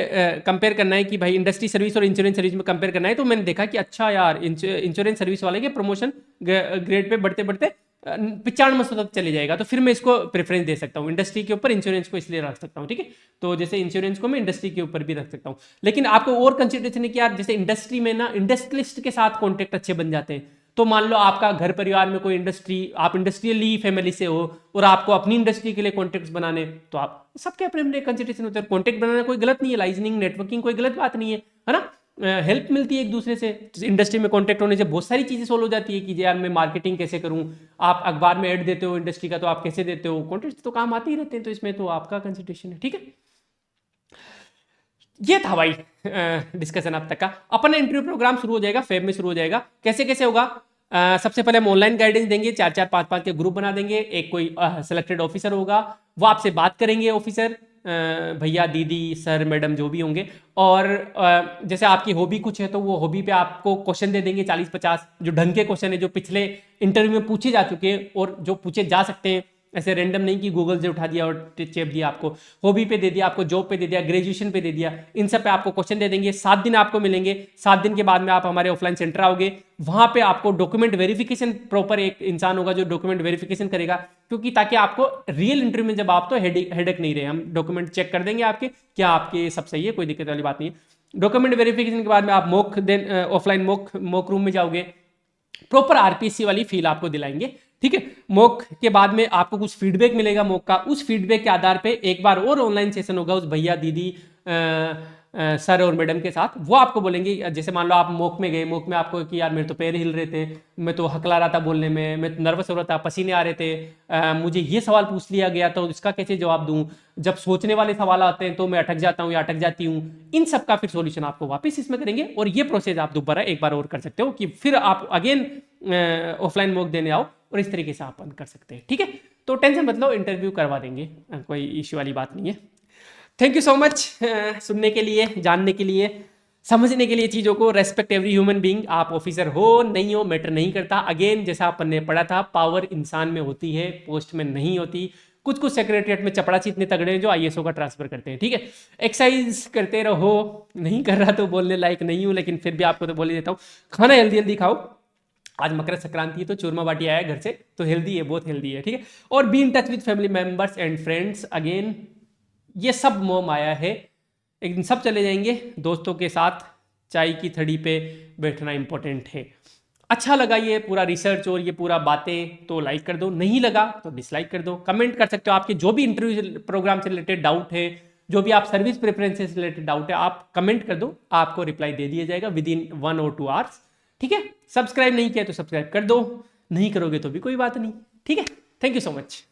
कंपेयर करना है कि भाई इंडस्ट्री सर्विस और इंश्योरेंस सर्विस में कंपेयर करना है, तो मैंने देखा कि अच्छा यार इंश्योरेंस सर्विस वाले के प्रमोशन ग्रेड पे बढ़ते बढ़ते 95 तक चले जाएगा, तो फिर मैं इसको प्रेफरेंस दे सकता हूँ इंडस्ट्री के ऊपर, इंश्योरेंस को इसलिए रख सकता हूँ, ठीक है। तो जैसे इंश्योरेंस को मैं इंडस्ट्री के ऊपर भी रख सकता हूँ, लेकिन आपको और कंसिडरेशन है कि यार जैसे इंडस्ट्री में ना इंडस्ट्रियलिस्ट के साथ कॉन्टेक्ट अच्छे बन जाते हैं। तो मान लो आपका घर परिवार में कोई इंडस्ट्री, आप इंडस्ट्रियली फैमिली से हो और आपको अपनी इंडस्ट्री के लिए कॉन्टेक्ट बनाने, तो आप सबके अपने अपने कंसिडरेशन होते हैं। कॉन्टेक्ट बनाना कोई गलत नहीं है, लाइजनिंग नेटवर्किंग कोई गलत बात नहीं है ना, हेल्प मिलती है एक दूसरे से। इंडस्ट्री में कॉन्टेक्ट होने से बहुत सारी चीजें सोल्व हो जाती है कि यार मैं मार्केटिंग कैसे करूं, आप अखबार में ऐड देते हो इंडस्ट्री का तो आप कैसे देते हो, कॉन्टेक्ट तो काम आते ही रहते हैं, तो इसमें तो आपका कंसिडरेशन है, ठीक है। ये था भाई डिस्कशन अब तक का। अपना इंटरव्यू प्रोग्राम शुरू हो जाएगा, फेब में शुरू हो जाएगा। कैसे कैसे होगा? सबसे पहले हम ऑनलाइन गाइडेंस देंगे, 4-4 5-5 के ग्रुप बना देंगे, एक कोई सिलेक्टेड ऑफिसर होगा, वो आपसे बात करेंगे, ऑफिसर भैया दीदी सर मैडम जो भी होंगे, और जैसे आपकी हॉबी कुछ है तो वो हॉबी पे आपको क्वेश्चन दे देंगे 40-50 जो ढंग के क्वेश्चन है, जो पिछले इंटरव्यू में पूछे जा चुके हैं और जो पूछे जा सकते हैं, ऐसे रैंडम नहीं कि गूगल से उठा दिया और चेप दिया आपको। हॉबी पे दे दिया आपको, जॉब पे दे दिया, ग्रेजुएशन पे दे दिया, इन सब पे आपको क्वेश्चन दे देंगे। 7 दिन आपको मिलेंगे, 7 दिन के बाद में आप हमारे ऑफलाइन सेंटर आओगे, वहां पे आपको डॉक्यूमेंट वेरिफिकेशन, प्रॉपर एक इंसान होगा जो डॉक्यूमेंट वेरिफिकेशन करेगा, क्योंकि ताकि आपको रियल इंटरव्यू में जब आप तो हेडेक नहीं रहे, हम डॉक्यूमेंट चेक कर देंगे आपके, क्या आपके सब सही है, कोई दिक्कत वाली बात नहीं है। डॉक्यूमेंट वेरिफिकेशन के बाद में आप ऑफलाइन मॉक रूम में जाओगे, प्रॉपर आरपीएससी वाली फील आपको दिलाएंगे, ठीक है। मॉक के बाद में आपको कुछ फीडबैक मिलेगा मॉक का, उस फीडबैक के आधार पे एक बार और ऑनलाइन सेशन होगा उस भैया दीदी सर और मैडम के साथ। वो आपको बोलेंगे, जैसे मान लो आप मॉक में गए, मॉक में आपको कि यार मेरे तो पैर हिल रहे थे, मैं तो हकला रहा था बोलने में, मैं नर्वस हो रहा था, पसीने आ रहे थे, मुझे ये सवाल पूछ लिया गया तो इसका कैसे जवाब दूं, जब सोचने वाले सवाल आते हैं तो मैं अटक जाता हूँ या अटक जाती हूँ, इन सब का फिर सॉल्यूशन आपको वापस इसमें करेंगे। और ये प्रोसेस आप दोबारा एक बार और कर सकते हो कि फिर आप अगेन ऑफलाइन मॉक देने आओ, और इस तरीके से आप कर सकते हैं, ठीक है। तो टेंशन मत लो, इंटरव्यू करवा देंगे, कोई इश्यू वाली बात नहीं है। थैंक यू सो मच सुनने के लिए, जानने के लिए, समझने के लिए चीज़ों को। Respect every human being. आप ऑफिसर हो नहीं हो मैटर नहीं करता। अगेन जैसा आपने पढ़ा था, पावर इंसान में होती है, पोस्ट में नहीं होती। कुछ कुछ सेक्रेटरीट में चपड़ासी इतने तगड़े हैं जो ISO का ट्रांसफर करते हैं, ठीक है। एक्सरसाइज करते रहो, नहीं कर रहा तो बोलने लायक नहीं हूँ, लेकिन फिर भी आपको तो बोल ही देता हूँ, खाना हेल्दी हेल्दी खाओ। आज मकर संक्रांति है तो चूरमा बाटी आया घर से, तो हेल्दी है, बहुत हेल्दी है, ठीक है। और be in touch with family members and friends. Again ये सब मोह माया है, एक दिन सब चले जाएंगे। दोस्तों के साथ चाय की थड़ी पे बैठना इंपॉर्टेंट है। अच्छा लगा ये पूरा रिसर्च और ये पूरा बातें तो लाइक कर दो, नहीं लगा तो डिसलाइक कर दो। कमेंट कर सकते हो, आपके जो भी इंटरव्यू प्रोग्राम से रिलेटेड डाउट है, जो भी आप सर्विस प्रेफरेंसेस से रिलेटेड डाउट है, आप कमेंट कर दो, आपको रिप्लाई दे दिया जाएगा विद इन 1 और 2 आवर्स, ठीक है। सब्सक्राइब नहीं किया तो सब्सक्राइब कर दो, नहीं करोगे तो भी कोई बात नहीं, ठीक है। Thank you so much.